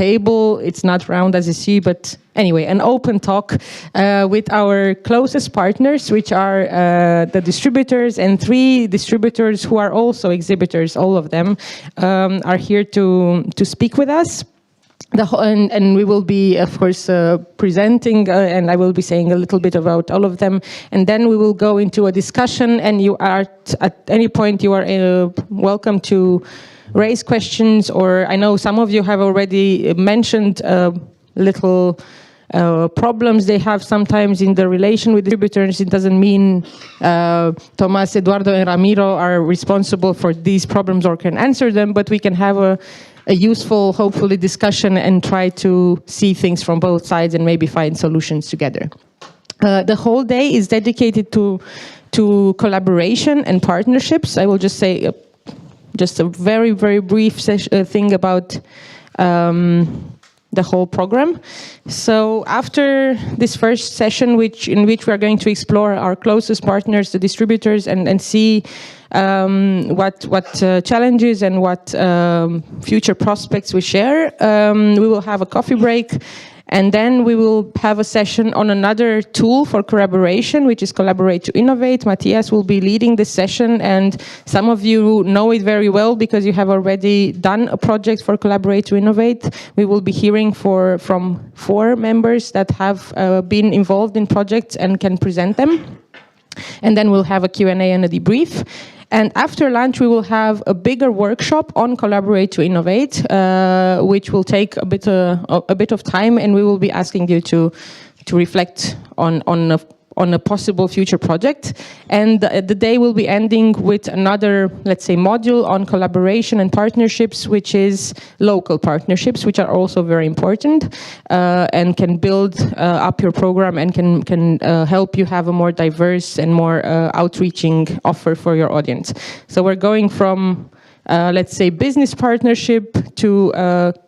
table. It's not round as you see, but anyway, an open talk with our closest partners, which are the distributors, and 3 distributors who are also exhibitors. All of them are here to speak with us. And we will be, of course, presenting, and I will be saying a little bit about all of them. And then we will go into a discussion, and you are, at any point, you are welcome to raise questions, or I know some of you have already mentioned little problems they have sometimes in the relation with distributors. It doesn't mean Tomas, Eduardo, and Ramiro are responsible for these problems or can answer them, but we can have a useful, hopefully, discussion and try to see things from both sides and maybe find solutions together. The whole day is dedicated to collaboration and partnerships. I will just say just a very, very brief thing about the whole program. So after this first session, in which we are going to explore our closest partners, the distributors, and see what challenges and what future prospects we share, we will have a coffee break. And then we will have a session on another tool for collaboration, which is Collaborate to Innovate. Matthias will be leading this session, and some of you know it very well because you have already done a project for Collaborate to Innovate. We will be hearing from 4 members that have been involved in projects and can present them. And then we'll have a Q&A and a debrief. And after lunch, we will have a bigger workshop on Collaborate to Innovate, which will take a bit of time, and we will be asking you to reflect on a possible future project. And the day will be ending with another, let's say, module on collaboration and partnerships, which is local partnerships, which are also very important and can build up your program and can help you have a more diverse and more outreaching offer for your audience. So we're going from let's say, business partnership to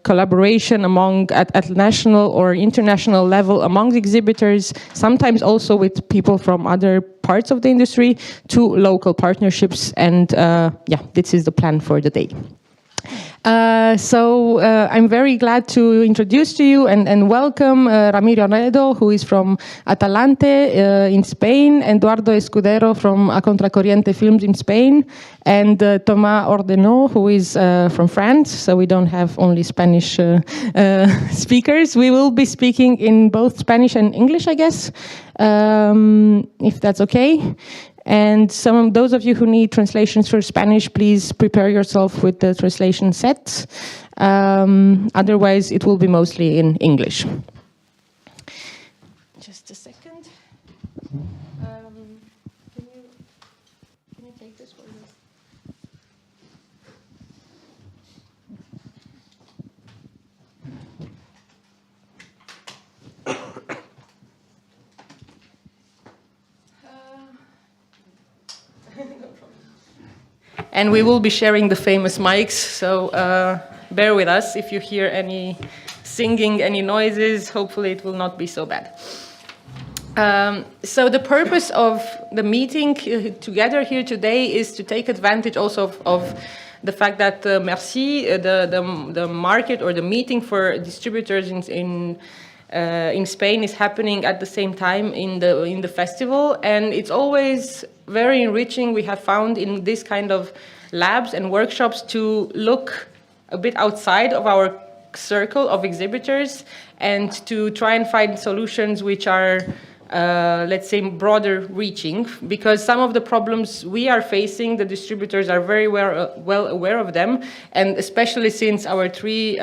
collaboration at national or international level among exhibitors, sometimes also with people from other parts of the industry, to local partnerships. And yeah, this is the plan for the day. So I'm very glad to introduce to you and welcome Ramiro Ledo, who is from Atalante in Spain, Eduardo Escudero from Contracorriente Films in Spain, and Thomas Ordonneau, who is from France. So we don't have only Spanish speakers. We will be speaking in both Spanish and English, I guess, if that's okay. And those of you who need translations for Spanish, please prepare yourself with the translation sets. Otherwise, it will be mostly in English. Just a second. Can you take this for me? And we will be sharing the famous mics, so bear with us. If you hear any singing, any noises, hopefully it will not be so bad. So the purpose of the meeting together here today is to take advantage also of the fact that Merci, the market or the meeting for distributors in Spain is happening at the same time in the festival, and it's always very enriching. We have found in this kind of labs and workshops to look a bit outside of our circle of exhibitors and to try and find solutions which are let's say broader reaching, because some of the problems we are facing, the distributors are very well aware of them, and especially since our 3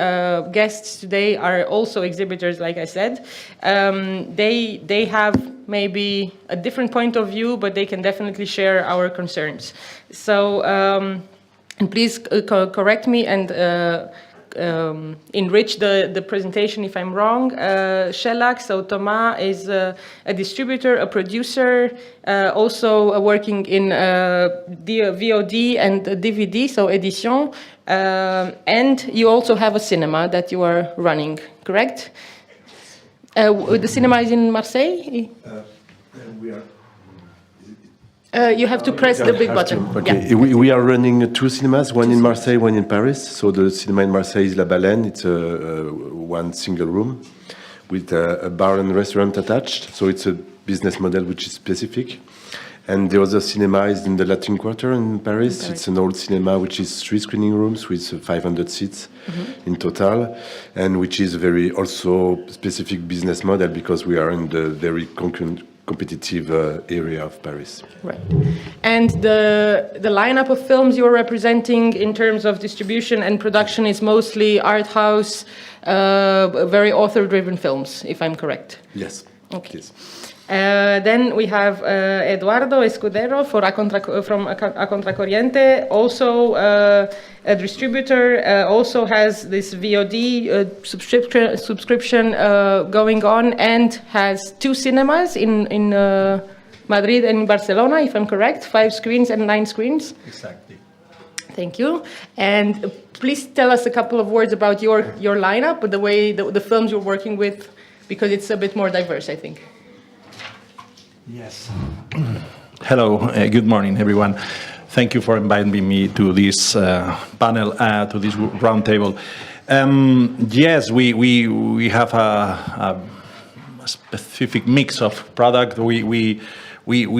guests today are also exhibitors, like I said, they have maybe a different point of view, but they can definitely share our concerns. So and please correct me and enrich the presentation if I'm wrong. Shellac, so Thomas is a distributor, a producer, also working in VOD and DVD, so édition, and you also have a cinema that you are running, correct? The cinema is in Marseille? We are You have to press the big button. Okay. Yeah. We are running 2 cinemas, one in Marseille, one in Paris. So the cinema in Marseille is La Baleine. It's one single room with a bar and restaurant attached. So it's a business model which is specific. And the other cinema is in the Latin Quarter in Paris. It's an old cinema which is 3 screening rooms with 500 seats in total, and which is a very also specific business model because we are in the very competitive area of Paris. Right. And the lineup of films you're representing in terms of distribution and production is mostly art house, very author-driven films, if I'm correct. Yes. Okay. Yes. Then we have Eduardo Escudero from Contracorriente, also a distributor, also has this VOD subscription going on, and has 2 cinemas in Madrid and Barcelona, if I'm correct, 5 screens and 9 screens. Exactly. Thank you. And please tell us a couple of words about your lineup, the way the films you're working with, because it's a bit more diverse, I think. Yes. Hello, good morning, everyone. Thank you for inviting me to this panel, to this round table. Yes, we have a specific mix of product. We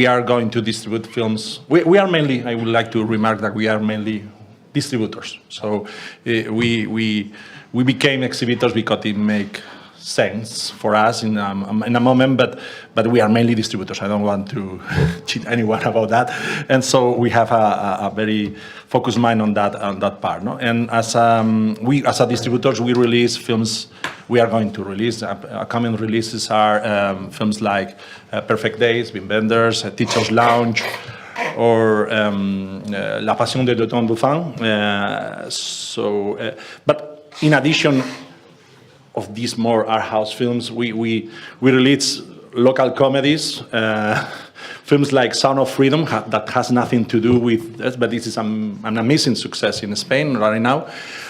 are going to distribute films. We are mainly, I would like to remark that we are mainly distributors. So we became exhibitors because it makes sense for us in a moment, but we are mainly distributors. I don't want to cheat anyone about that, and so we have a very focused mind on that part. No? And as distributors, we release films. We are going to release upcoming releases are films like Perfect Days, Wim Wenders, Teacher's Lounge, or La Passion de Tom Buffon. But in addition of these more art house films, we release local comedies, films like Sound of Freedom that has nothing to do with us, but this is an amazing success in Spain right now,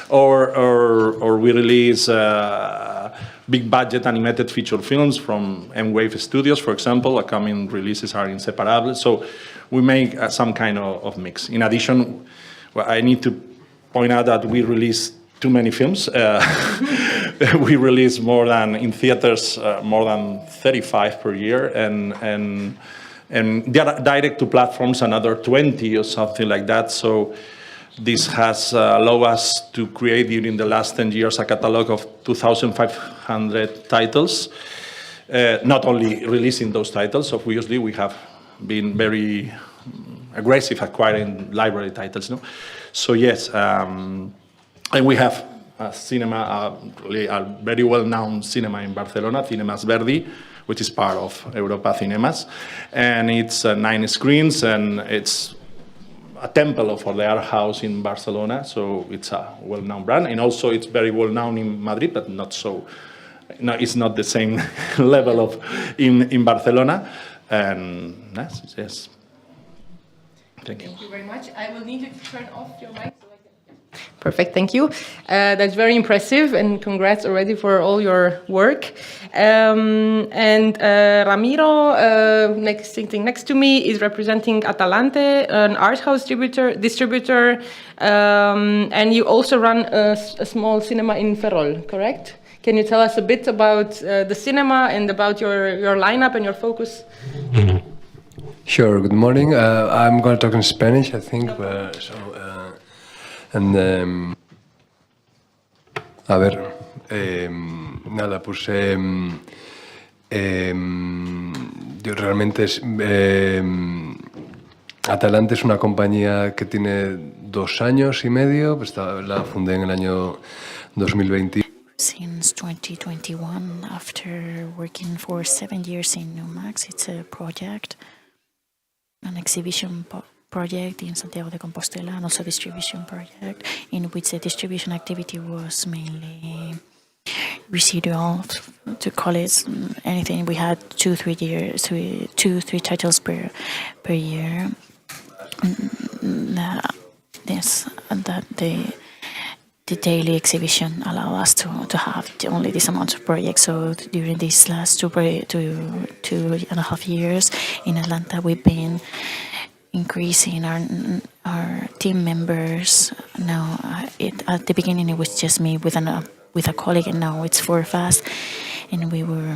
or we release big budget animated feature films from M-Wave Studios, for example. Upcoming releases are Inseparable, so we make some kind of mix. In addition, I need to point out that we release too many films. We release more than, in theaters, more than 35 per year, and direct to platforms another 20 or something like that. So this has allowed us to create during the last 10 years a catalog of 2,500 titles. Not only releasing those titles, obviously we have been very aggressive acquiring library titles. No? So yes, and we have a cinema, really a very well-known cinema in Barcelona, Cinemas Verdi, which is part of Europa Cinemas. And it's 9 screens, and it's a temple for the art house in Barcelona, so it's a well-known brand. And also it's very well-known in Madrid, but not so, no, it's not the same level of in Barcelona. And yes. Thank you. Thank you very much. I will need you to turn off your mic. Perfect, thank you. That's very impressive, and congrats already for all your work. And Ramiro, sitting next to me, is representing Atalante, an art house distributor, and you also run a small cinema in Ferrol, correct? Can you tell us a bit about the cinema and about your lineup and your focus? Sure, good morning. I'm going to talk in Spanish, I think. A ver, nada, pues realmente Atalante es una compañía que tiene 2 años y medio, pues la fundé en el año 2020. Since 2021, after working for 7 years in Numax, it's a project, an exhibition project in Santiago de Compostela, and also a distribution project, in which the distribution activity was mainly residual, to call it anything. We had 2-3 titles per year. Yes, and that the daily exhibition allowed us to have only this amount of projects. So during these last 2.5 years in Atlanta, we've been increasing our team members. Now, at the beginning it was just me with a colleague, and now it's 4 of us, and we were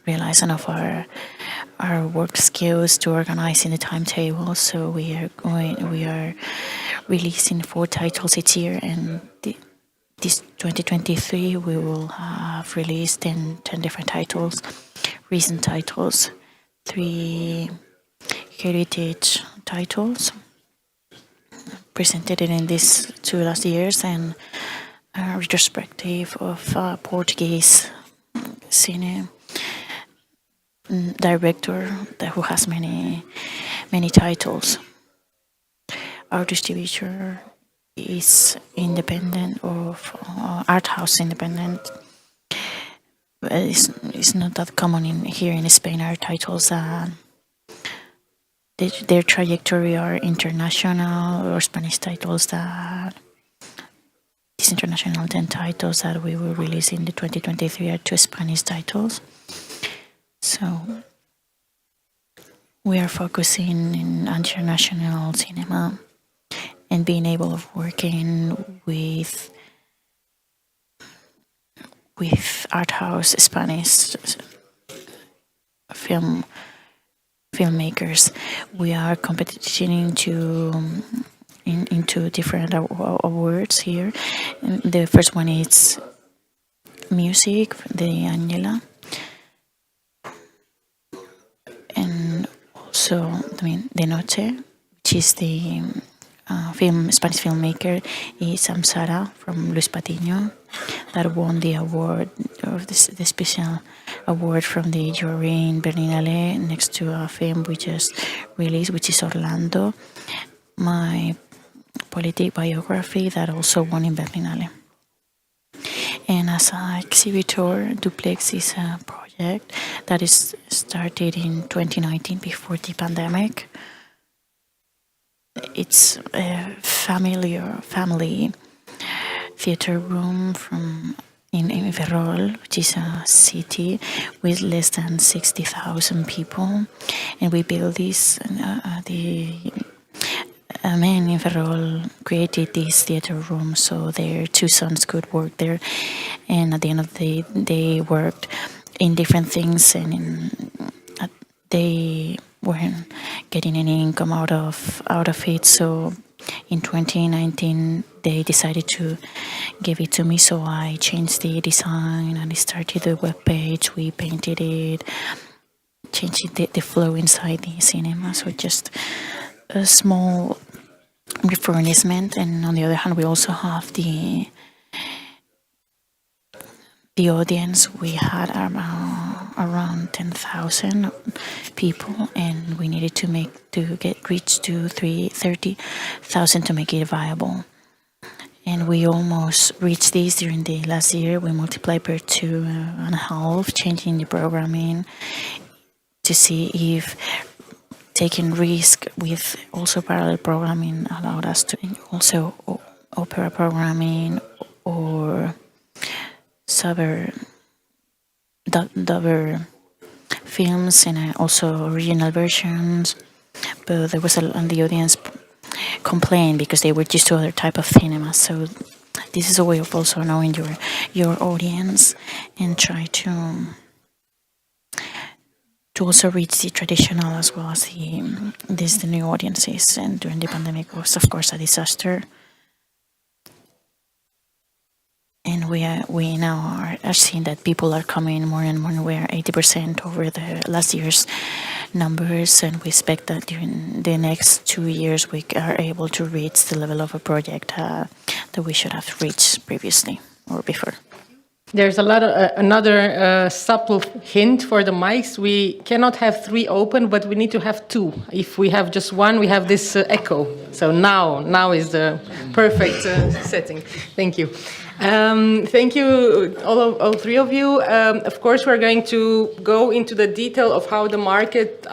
realizing of our work skills to organizing the timetable. So we are releasing 4 titles each year, and this 2023 we will have released 10 different titles, recent titles, 3 heritage titles presented in these 2 last years, and a retrospective of Portuguese cine director who has many titles. Our distributor is independent of arthouse independent. It's not that common here in Spain. Our titles their trajectory are international, or Spanish titles that these international 10 titles that we will release in the 2023 are 2 Spanish titles. So we are focusing in international cinema and being able of working with arthouse Spanish filmmakers. We are competing into different awards here. The first one is music, the Angela, and also De Noche, which is the Spanish filmmaker, is Samsara from Luis Patiño, that won the award of the special award from the jury in Berlinale, next to a film we just released, which is Orlando, my politic biography, that also won in Berlinale. And as an exhibitor, Duplex is a project that is started in 2019, before the pandemic. It's a family theater room in Ferrol, which is a city with less than 60,000 people, and we built this. The men in Ferrol created this theater room so their 2 sons could work there, and at the end of the day, they worked in different things, and they weren't getting any income out of it. So in 2019 they decided to give it to me, so I changed the design and I started the webpage. We painted it, changed the flow inside the cinema, so just a small refurnishment. And on the other hand, we also have the audience. We had around 10,000 people, and we needed to reach to 30,000 to make it viable. And we almost reached this during the last year. We multiplied by 2.5, changing the programming to see if taking risk with also parallel programming allowed us to also opera programming or dubber films, and also original versions. But there was the audience complained because they were used to other type of cinema. So this is a way of also knowing your audience and try to also reach the traditional as well as the new audiences. And during the pandemic was, of course, a disaster. And we now are seeing that people are coming more and more. We are 80% over the last year's numbers, and we expect that during the next 2 years we are able to reach the level of a project that we should have reached previously or before. There's another subtle hint for the mics. We cannot have 3 open, but we need to have 2. If we have just 1, we have this echo. So now is the perfect setting. Thank you. Thank you, all 3 of you. Of course, we're going to go into the detail of how the market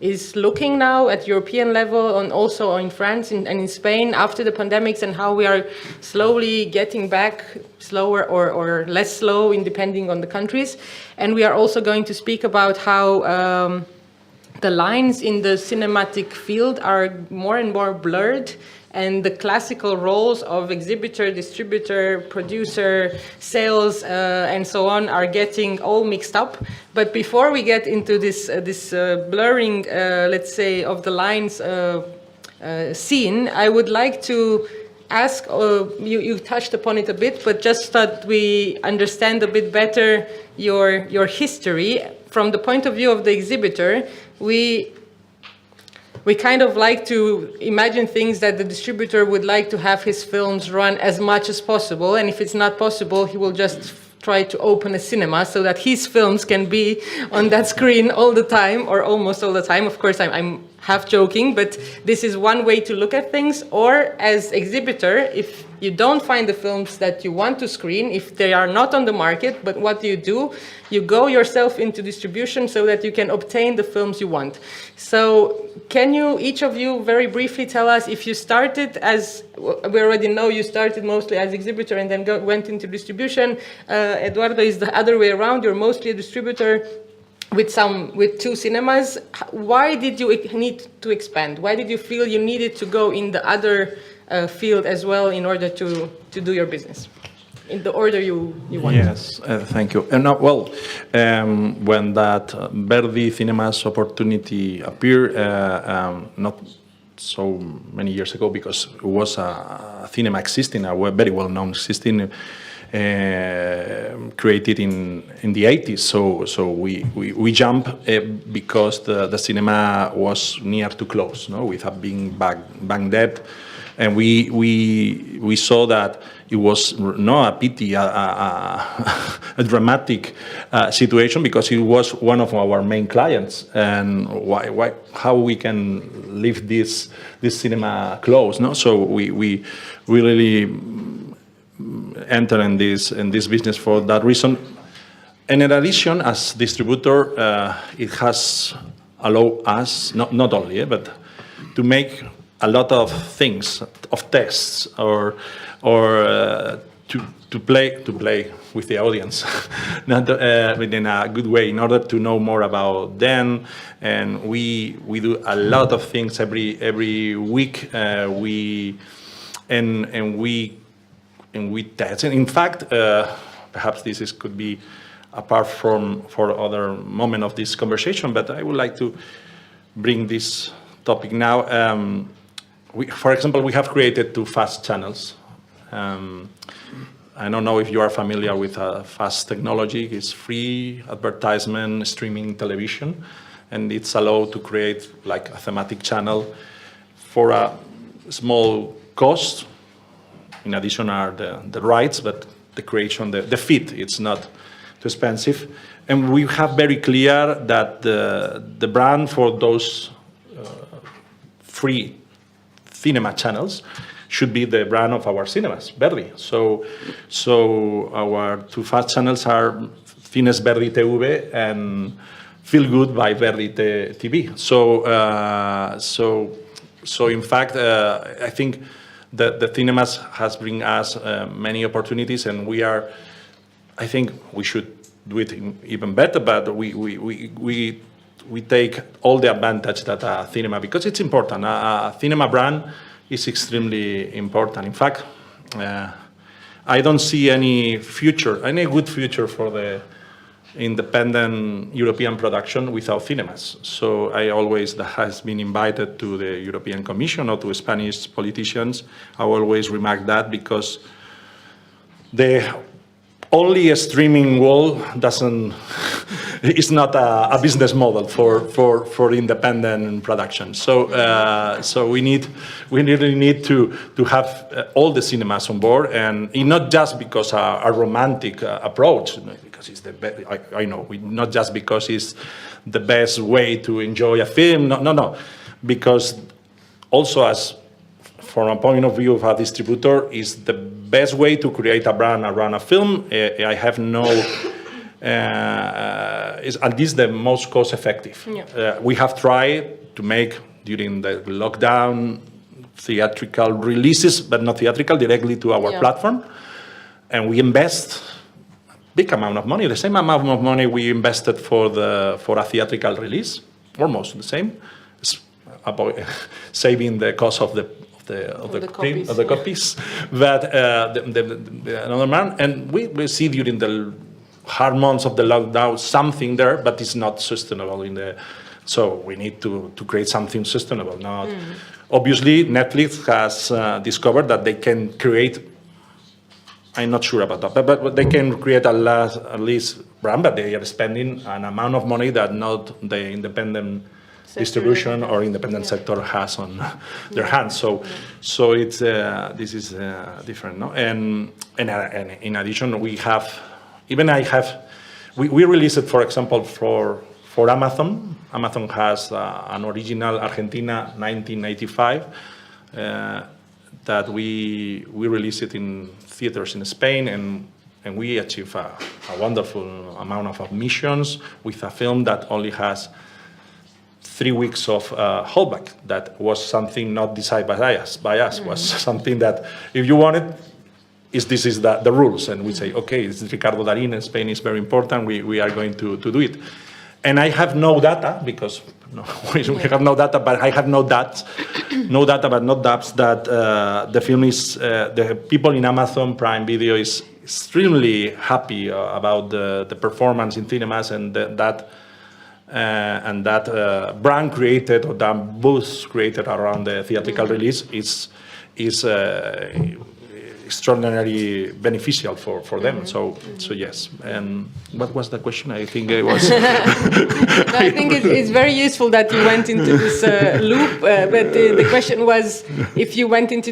is looking now at European level, and also in France and in Spain after the pandemics, and how we are slowly getting back, slower or less slow, depending on the countries. And we are also going to speak about how the lines in the cinematic field are more and more blurred, and the classical roles of exhibitor, distributor, producer, sales, and so on are getting all mixed up. But before we get into this blurring, let's say, of the lines scene, I would like to ask, you touched upon it a bit, but just that we understand a bit better your history. From the point of view of the exhibitor, we kind of like to imagine things that the distributor would like to have his films run as much as possible, and if it's not possible, he will just try to open a cinema so that his films can be on that screen all the time, or almost all the time. Of course, I'm half joking, but this is one way to look at things. Or as exhibitor, if you don't find the films that you want to screen, if they are not on the market, but what do? You go yourself into distribution so that you can obtain the films you want. So can you, each of you, very briefly tell us if you started as, we already know you started mostly as exhibitor and then went into distribution. Eduardo is the other way around. You're mostly a distributor with two cinemas. Why did you need to expand? Why did you feel you needed to go in the other field as well in order to do your business in the order you want? Yes, thank you. And when that Verdi Cinemas opportunity appeared, not so many years ago, because it was a cinema existing, a very well-known existing, created in the 80s. So we jump because the cinema was near to close, no, with a big bank debt, and we saw that it was not a pity, a dramatic situation, because it was one of our main clients, and how we can leave this cinema closed, no? So we really enter in this business for that reason. And in addition, as distributor, it has allowed us not only, but to make a lot of things, of tests, or to play with the audience, not in a good way, in order to know more about them. And we do a lot of things every week. We test. And in fact, perhaps this could be apart for other moment of this conversation, but I would like to bring this topic now. For example, we have created 2 FAST channels. I don't know if you are familiar with FAST technology. It's free advertisement streaming television, and it's allowed to create like a thematic channel for a small cost. In addition are the rights, but the creation, the feed, it's not too expensive. And we have very clear that the brand for those free cinema channels should be the brand of our cinemas, Verdi. So our 2 FAST channels are Cines Verdi TV and Feel Good by Verdi TV. So in fact, I think the cinemas has bring us many opportunities, and I think we should do it even better, but we take all the advantage that a cinema, because it's important. A cinema brand is extremely important. In fact, I don't see any good future for the independent European production without cinemas. So I always, that has been invited to the European Commission or to Spanish politicians, I always remark that, because the only streaming wall is not a business model for independent production. So we really need to have all the cinemas on board, and not just because a romantic approach, because it's the best. I know, not just because it's the best way to enjoy a film. No, because also as from a point of view of a distributor, is the best way to create a brand around a film. I have no. Is at least the most cost effective. Yeah. We have tried to make, during the lockdown, theatrical releases, but not theatrical, directly to our platform. And we invest a big amount of money, the same amount of money we invested for a theatrical release. almost the same, about saving the cost of the copies. But another man, and we see during the hard months of the lockdown something there, but it's not sustainable so we need to create something sustainable. Now, obviously, Netflix has discovered that they can create. I'm not sure about that, but they can create at least brand, but they are spending an amount of money that not the independent distribution or independent sector has on their hands. So it's this is different, no? And in addition, we released it, for example, for Amazon. Amazon has an original Argentina 1985 that we released it in theaters in Spain, and we achieve a wonderful amount of admissions with a film that only has 3 weeks of holdback. That was something not decided by us. Was something that if you want it, this is the rules, and we say, okay, it's Ricardo Darín, and Spain is very important. We are going to do it. And I have no data because we have no data, but I have no doubts that the film is the people in Amazon Prime Video is extremely happy about the performance in cinemas, and that brand created, or that buzz created around the theatrical release is extraordinarily beneficial for them. So yes. And what was the question? I think it was. I think it's very useful that you went into this loop. But the question was, if you went into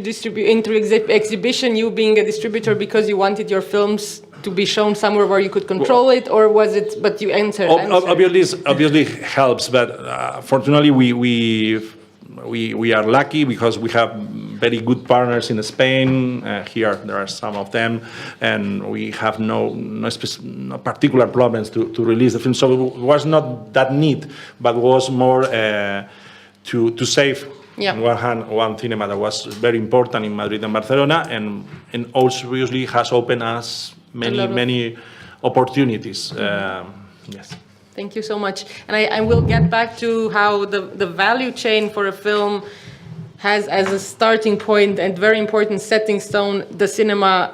exhibition, you being a distributor because you wanted your films to be shown somewhere where you could control it, or was it? But you answered. Obviously helps, but fortunately we are lucky because we have very good partners in Spain. Here there are some of them, and we have no particular problems to release the film. So it was not that need, but was more to save. Yeah. On one hand, one cinema that was very important in Madrid and Barcelona, and also obviously has opened us many opportunities. Yes. Thank you so much. And I will get back to how the value chain for a film has as a starting point and very important setting stone the cinema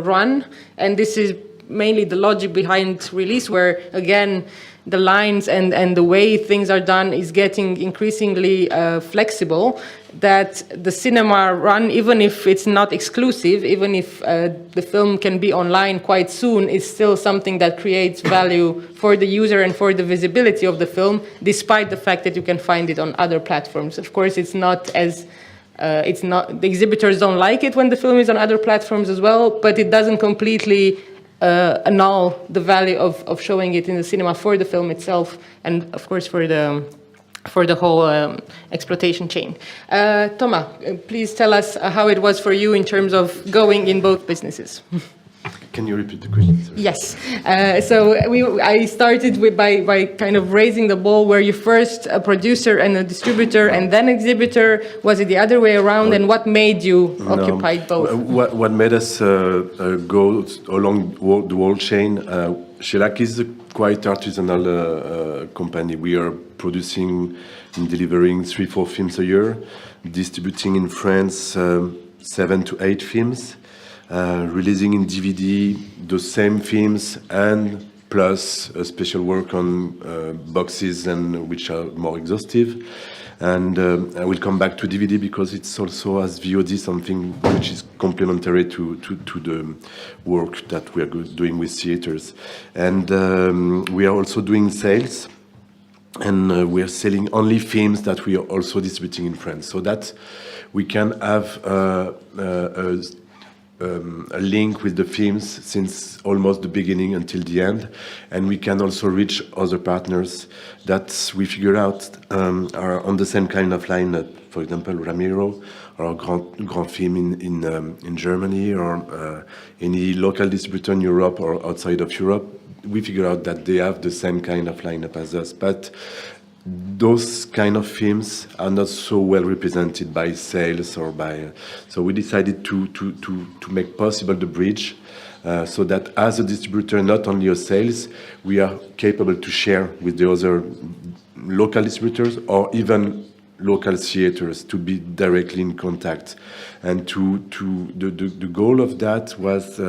run. And this is mainly the logic behind release, where, again, the lines and the way things are done is getting increasingly flexible, that the cinema run, even if it's not exclusive, even if the film can be online quite soon, is still something that creates value for the user and for the visibility of the film, despite the fact that you can find it on other platforms. Of course, it's not, the exhibitors don't like it when the film is on other platforms as well, but it doesn't completely annul the value of showing it in the cinema for the film itself, and of course for the whole exploitation chain. Thomas, please tell us how it was for you in terms of going in both businesses. Can you repeat the question? Sorry. Yes. I started by kind of raising the ball. Were you first a producer and a distributor and then exhibitor? Was it the other way around? And what made you occupy both? What made us go along the whole chain? Shellac is a quite artisanal company. We are producing and delivering 3-4 films a year, distributing in France 7 to 8 films. Releasing in DVD the same films and plus a special work on boxes and which are more exhaustive. And I will come back to DVD because it's also as VOD something which is complementary to the work that we are doing with theaters. And we are also doing sales, and we are selling only films that we are also distributing in France, so that we can have a link with the films since almost the beginning until the end, and we can also reach other partners that we figure out are on the same kind of lineup. For example, Ramiro, or Grand Film in Germany, or any local distributor in Europe or outside of Europe. We figure out that they have the same kind of lineup as us, but those kind of films are not so well represented by sales or by. So we decided to make possible the bridge, so that as a distributor, not only of sales, we are capable to share with the other local distributors or even local theaters to be directly in contact. And the goal of that was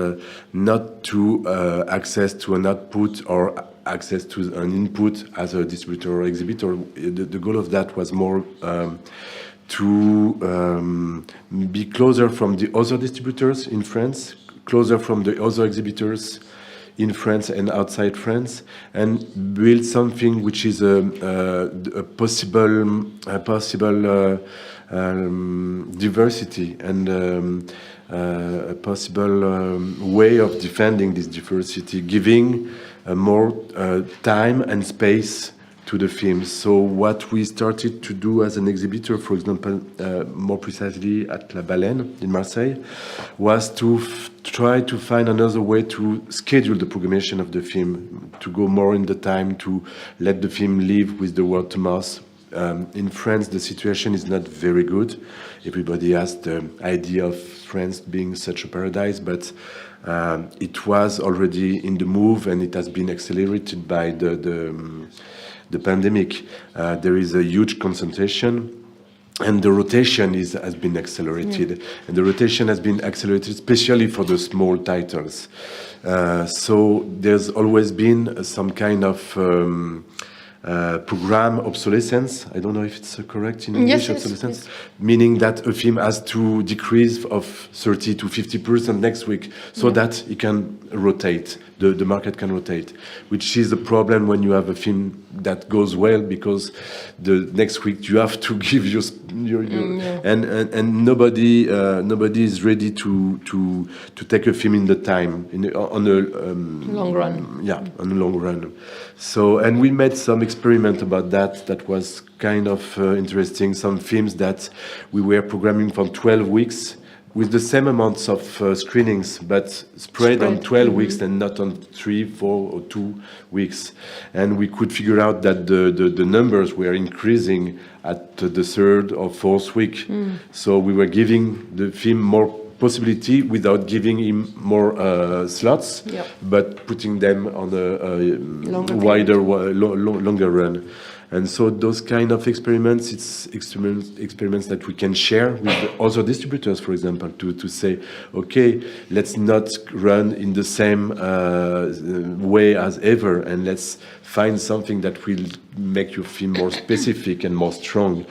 not to access to an output or access to an input as a distributor or exhibitor. The goal of that was more to be closer from the other distributors in France, closer from the other exhibitors in France and outside France, and build something which is a possible diversity and a possible way of defending this diversity, giving more time and space to the films. So what we started to do as an exhibitor, for example, more precisely at La Baleine in Marseille, was to try to find another way to schedule the programmation of the film, to go more in the time, to let the film live with the word of mouth. In France, the situation is not very good. Everybody has the idea of France being such a paradise, but it was already in the move, and it has been accelerated by the pandemic. There is a huge concentration, and the rotation has been accelerated. And the rotation has been accelerated especially for the small titles. So there's always been some kind of program obsolescence. I don't know if it's correct in English, obsolescence, meaning that a film has to decrease of 30 to 50% next week so that it can rotate, the market can rotate, which is a problem when you have a film that goes well, because the next week you have to give your and nobody is ready to take a film in the time on a long run. Yeah, on the long run. So, and we made some experiment about that. That was kind of interesting. Some films that we were programming for 12 weeks with the same amounts of screenings, but spread on 12 weeks and not on 3, 4, or 2 weeks. And we could figure out that the numbers were increasing at the third or fourth week. So we were giving the film more possibility without giving him more slots, but putting them on a longer run. And so those kind of experiments, it's experiments that we can share with other distributors, for example, to say, okay, let's not run in the same way as ever, and let's find something that will make you feel more specific and more strong.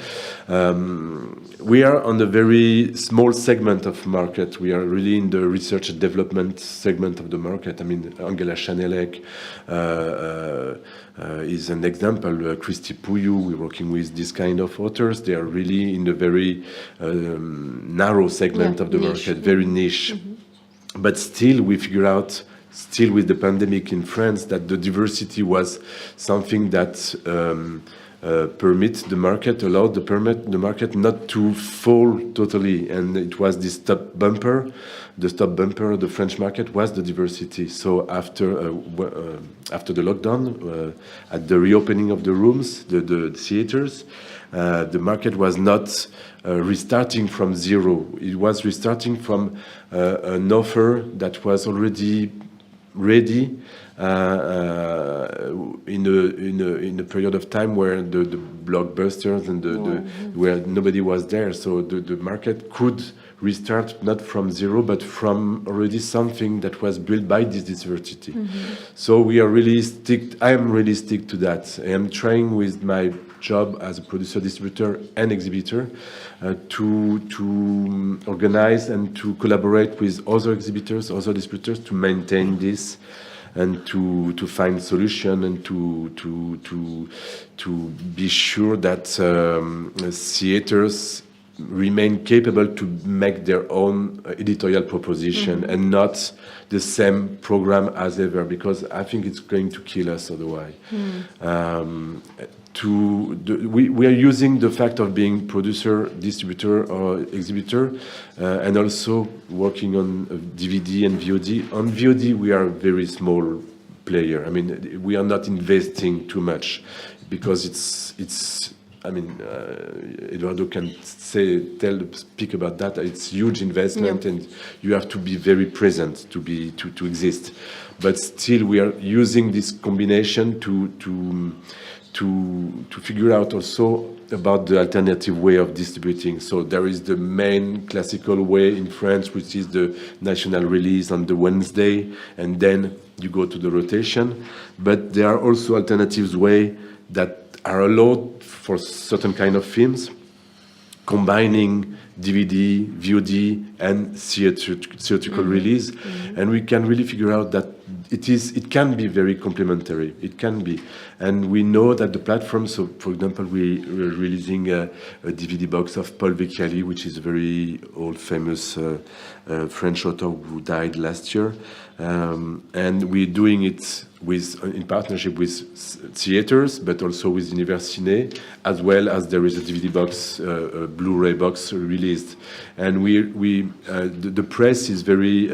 We are on a very small segment of market. We are really in the research and development segment of the market. I mean, Angela Chanelec is an example. Christy Pouillou, we're working with this kind of authors. They are really in the very narrow segment of the market, very niche. But still, we figure out, still with the pandemic in France, that the diversity was something that allowed the market not to fall totally, and it was this top bumper. The top bumper of the French market was the diversity. So after the lockdown, at the reopening of the rooms, the theaters, the market was not restarting from zero. It was restarting from an offer that was already ready in a period of time where the blockbusters and where nobody was there. So the market could restart not from zero, but from already something that was built by this diversity. So we are really I am really stick to that. I am trying with my job as a producer, distributor, and exhibitor to organize and to collaborate with other exhibitors, other distributors, to maintain this and to find solution and to be sure that theaters remain capable to make their own editorial proposition and not the same program as ever, because I think it's going to kill us otherwise. We are using the fact of being producer, distributor, or exhibitor, and also working on DVD and VOD. On VOD, we are a very small player. I mean, we are not investing too much because it's. I mean, Eduardo can speak about that. It's huge investment, and you have to be very present to exist. But still, we are using this combination to to figure out also about the alternative way of distributing. So there is the main classical way in France, which is the national release on the Wednesday, and then you go to the rotation. But there are also alternatives way that are allowed for certain kind of films, combining DVD, VOD, and theatrical release, and we can really figure out that it can be very complementary. It can be, and we know that the platform. So, for example, we're releasing a DVD box of Paul Vecchiali, which is a very old, famous French author who died last year, and we're doing it in partnership with theaters, but also with Univers Ciné, as well as there is a DVD box, a Blu-ray box released, and the press is very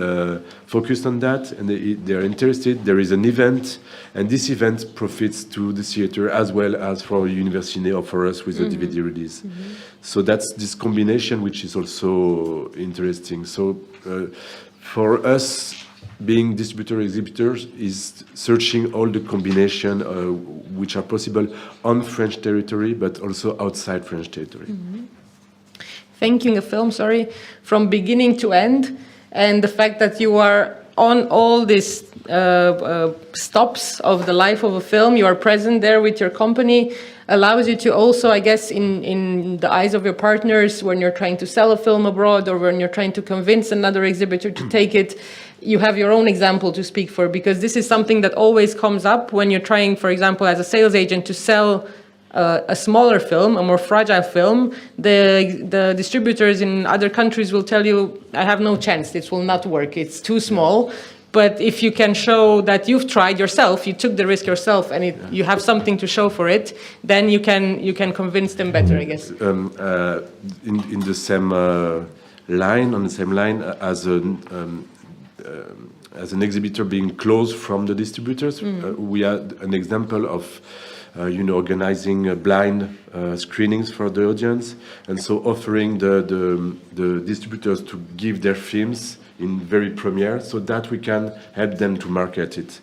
focused on that, and they're interested. There is an event, and this event profits to the theater as well as for Univers Ciné or for us with the DVD release. So that's this combination which is also interesting. So for us, being distributor exhibitors is searching all the combination which are possible on French territory, but also outside French territory. Thinking a film, from beginning to end, and the fact that you are on all these stops of the life of a film, you are present there with your company, allows you to also, I guess, in the eyes of your partners, when you're trying to sell a film abroad or when you're trying to convince another exhibitor to take it, you have your own example to speak for, because this is something that always comes up when you're trying, for example, as a sales agent, to sell a smaller film, a more fragile film. The distributors in other countries will tell you, I have no chance, this will not work, it's too small. But if you can show that you've tried yourself, you took the risk yourself, and you have something to show for it, then you can convince them better, I guess. In the same line, as an exhibitor being closed from the distributors, we had an example of organizing blind screenings for the audience, and so offering the distributors to give their films in very premiere, so that we can help them to market it.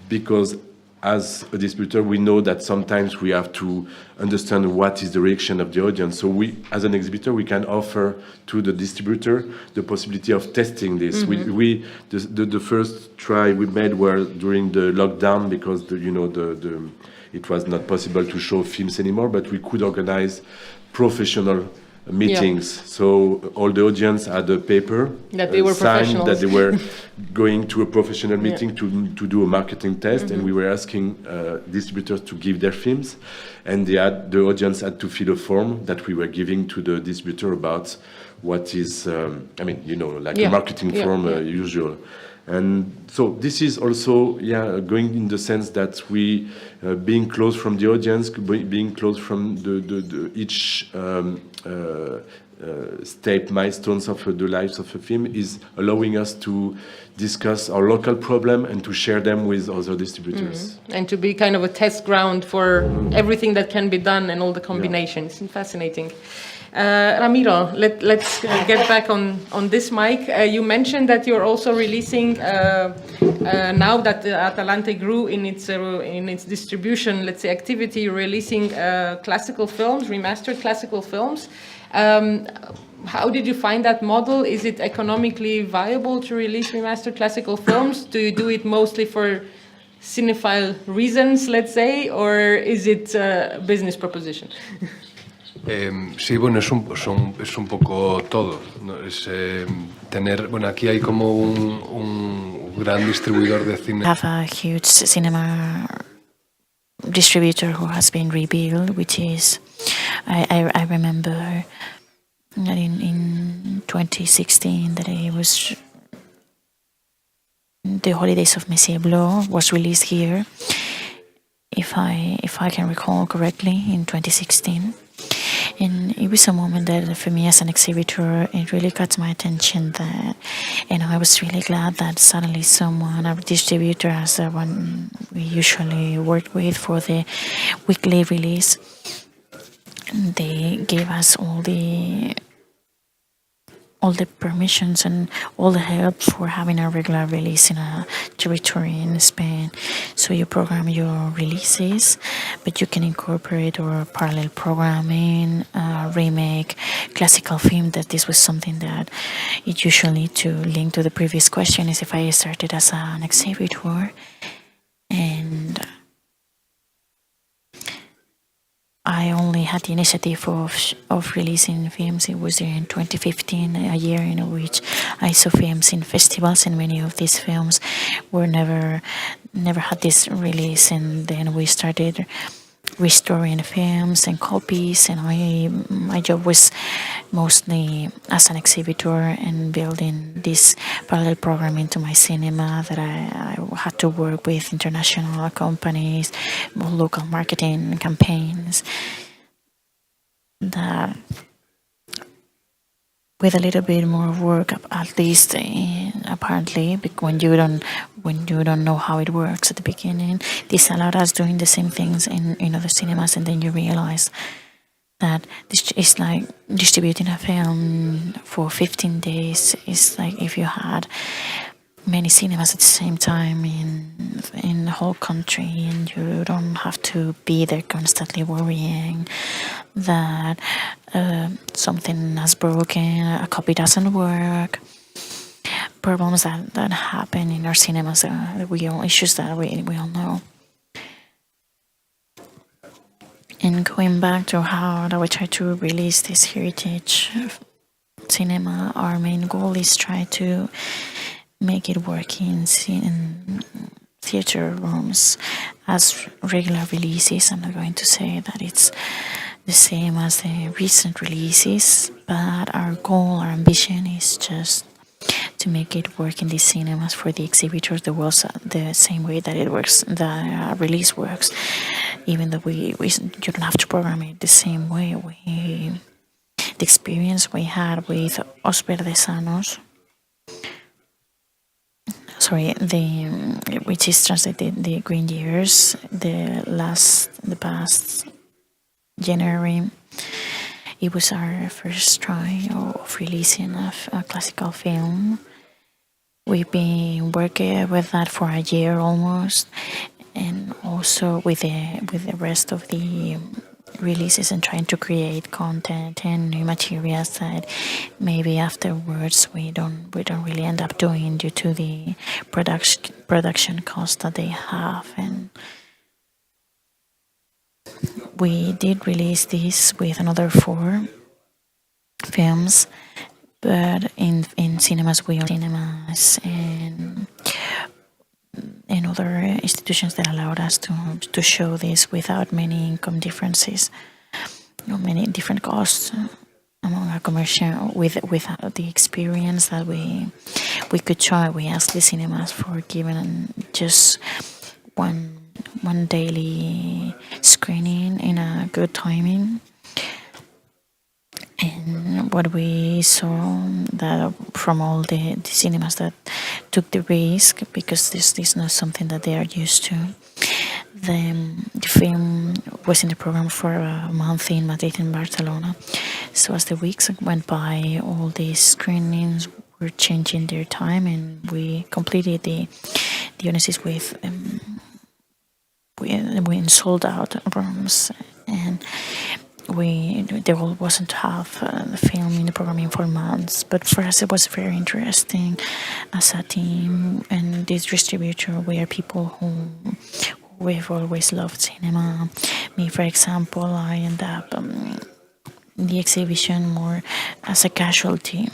Because as a distributor, we know that sometimes we have to understand what is the reaction of the audience. So we, as an exhibitor, we can offer to the distributor the possibility of testing this. The first try we made were during the lockdown, because it was not possible to show films anymore, but we could organize professional meetings. Yeah. So all the audience had a paper that they were signed that they were going to a professional meeting to do a marketing test, and we were asking distributors to give their films, and the audience had to fill a form that we were giving to the distributor about what is a marketing form usual. And so this is also going in the sense that we being close from the audience, being close from the each step milestones of the lives of a film, is allowing us to discuss our local problem and to share them with other distributors. And to be kind of a test ground for everything that can be done and all the combinations. Fascinating. Ramiro, let's get back on this mic. You mentioned that you're also releasing, now that Atalante grew in its distribution, let's say, activity, you're releasing classical films, remastered classical films. How did you find that model? Is it economically viable to release remastered classical films? Do you do it mostly for cinephile reasons, let's say, or is it a business proposition? Sí, bueno, es un poco todo, ¿no? Es aquí hay como un gran distribuidor de cine. We have a huge cinema distributor who has been rebuilt, which is, I remember that in 2016 that it was The Holidays of Monsieur Blanc was released here, if I can recall correctly, in 2016. And it was a moment that, for me as an exhibitor, it really caught my attention that, I was really glad that suddenly someone, a distributor, as the one we usually work with for the weekly release, they gave us all the permissions and all the help for having a regular release in a territory in Spain. So so you program your releases, but you can incorporate or parallel programming, remake, classical film. That this was something that it usually, to link to the previous question, is if I started as an exhibitor and I only had the initiative of releasing films. It was in 2015, a year in which I saw films in festivals, and many of these films were never had this release. And then we started restoring films and copies, and my job was mostly as an exhibitor and building this parallel program into my cinema, that I had to work with international companies, local marketing campaigns, that with a little bit more work, at least apparently, when you don't know how it works at the beginning, this allowed us doing the same things in other cinemas, and then you realize that this is like distributing a film for 15 days. It's like if you had many cinemas at the same time in the whole country, and you don't have to be there constantly worrying that something has broken, a copy doesn't work. Problems that happen in our cinemas, issues that we all know. And going back to how we try to release this heritage cinema, our main goal is try to make it work in theater rooms as regular releases. I'm not going to say that it's the same as the recent releases, but our goal, our ambition is just to make it work in these cinemas for the exhibitors the same way that it works, the release works, even though you don't have to program it the same way. The experience we had with Os Verdesanos, which is translated the Green Years, the past January, it was our first try of releasing a classical film. We've been working with that for a year almost, and also with the rest of the releases, and trying to create content and new materials that maybe afterwards we don't really end up doing due to the production cost that they have. And we did release this with another 4 films, but in cinemas and other institutions that allowed us to show this without many income differences, many different costs among our commercial, without the experience that we could try. We asked the cinemas for giving just one daily screening in a good timing. And what we saw, that from all the cinemas that took the risk, because this is not something that they are used to, the film was in the program for a month in Madrid and Barcelona. So as the weeks went by, all these screenings were changing their time, and we completed the Dionysus with sold out rooms, and the goal wasn't to have the film in the programming for months, but for us it was very interesting as a team. And this distributor, we are people who we've always loved cinema. Me, for example, I end up in the exhibition more as a casualty.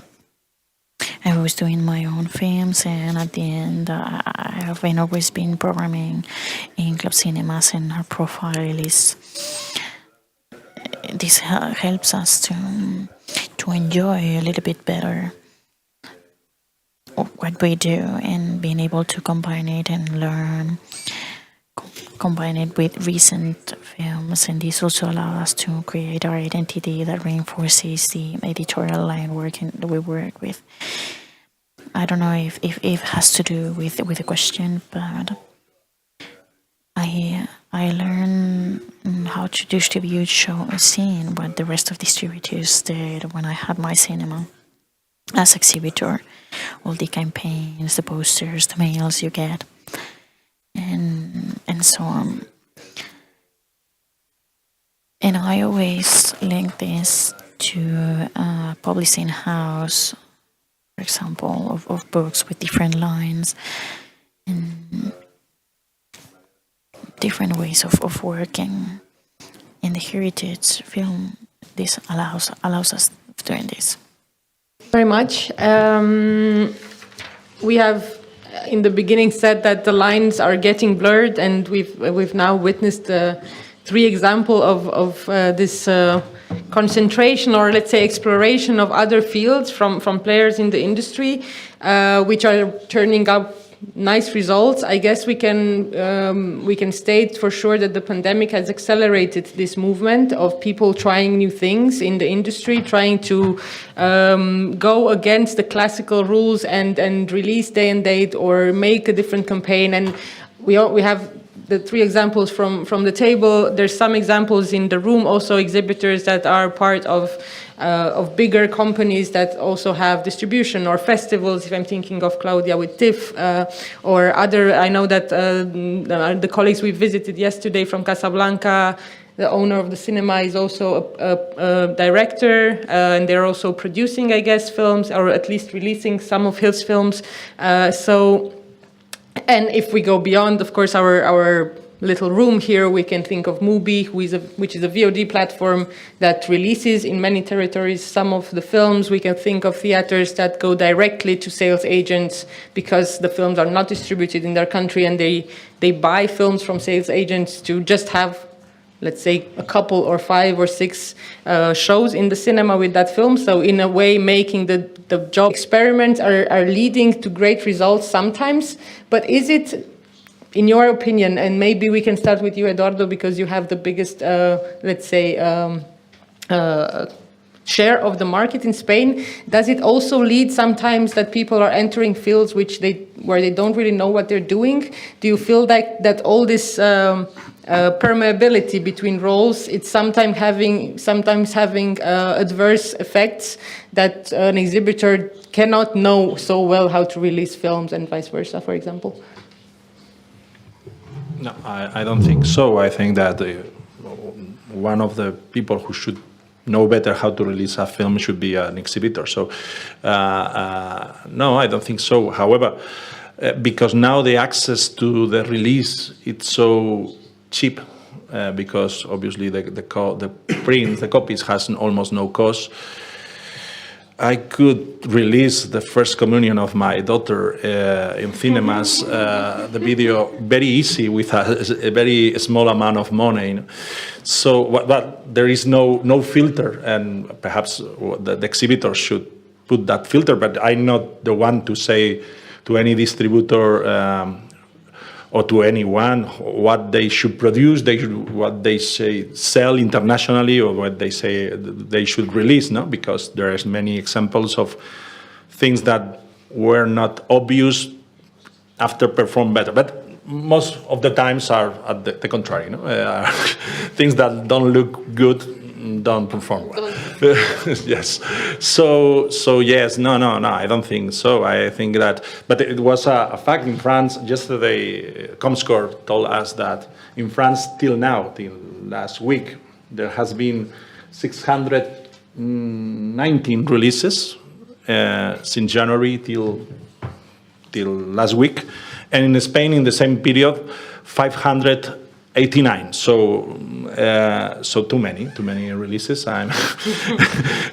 I was doing my own films, and at the end I have always been programming in club cinemas, and our profile is this helps us to enjoy a little bit better what we do, and being able to combine it and learn, combine it with recent films. And this also allows us to create our identity that reinforces the editorial line that we work with. I don't know if it has to do with the question, but I learned how to distribute, seeing what the rest of distributors did when I had my cinema as exhibitor. All the campaigns, the posters, the mails you get, and and so on. And I always link this to a publishing house, for example, of books with different lines and different ways of working. In the heritage film, this allows us doing this. Very much. We have in the beginning said that the lines are getting blurred, and we've now witnessed three examples of this concentration, or let's say exploration of other fields from players in the industry, which are turning up nice results. I guess we can state for sure that the pandemic has accelerated this movement of people trying new things in the industry, trying to go against the classical rules and release day and date or make a different campaign. And we have the three examples from the table. There's some examples in the room, also exhibitors that are part of bigger companies that also have distribution or festivals. If I'm thinking of Claudia with TIFF or other, I know that the colleagues we visited yesterday from Casablanca, the owner of the cinema is also a director, and they're also producing, I guess, films, or at least releasing some of his films. And if we go beyond, of course, our little room here, we can think of Mubi, which is a VOD platform that releases in many territories some of the films. We can think of theaters that go directly to sales agents because the films are not distributed in their country, and they buy films from sales agents to just have, let's say, a couple or 5 or 6 shows in the cinema with that film. So in a way, making the job experiments are leading to great results sometimes. But is it, in your opinion, and maybe we can start with you, Eduardo, because you have the biggest, let's say, share of the market in Spain, does it also lead sometimes that people are entering fields where they don't really know what they're doing? Do you feel like that all this permeability between roles, it's sometimes having adverse effects that an exhibitor cannot know so well how to release films and vice versa, for example? No, I don't think so. I think that one of the people who should know better how to release a film should be an exhibitor. So, no, I don't think so. However, because now the access to the release, it's so cheap, because obviously the copies has almost no cost. I could release the first communion of my daughter in cinemas, the video, very easy with a very small amount of money. So, but there is no filter, and perhaps the exhibitor should put that filter. But I'm not the one to say to any distributor or to anyone what they should produce, what they say sell internationally, or what they say they should release, no? Because there are many examples of things that were not obvious after perform better. But most of the times are at the contrary, no? Things that don't look good don't perform well. Yes. So yes, no, I don't think so. I think that, but it was a fact in France. Yesterday, Comscore told us that in France, till now, till last week, there has been 619 releases since January till last week, and in Spain, in the same period, 589. So too many releases, and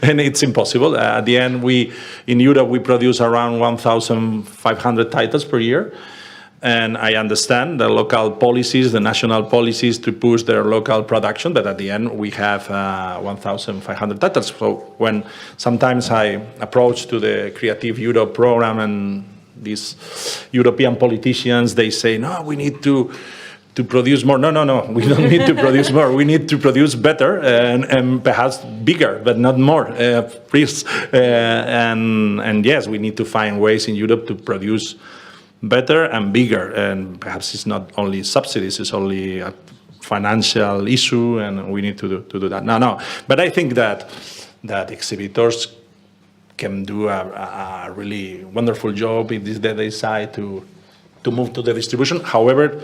it's impossible. At the end, in Europe we produce around 1,500 titles per year, and I understand the local policies, the national policies to push their local production, but at the end we have 1,500 titles. So when sometimes I approach to the Creative Europe program and these European politicians, they say, no, we need to produce more. No, we don't need to produce more. We need to produce better and perhaps bigger, but not more, please. And yes, we need to find ways in Europe to produce better and bigger. And perhaps it's not only subsidies, it's only a financial issue, and we need to do that. No. But I think that exhibitors can do a really wonderful job if they decide to move to the distribution. However,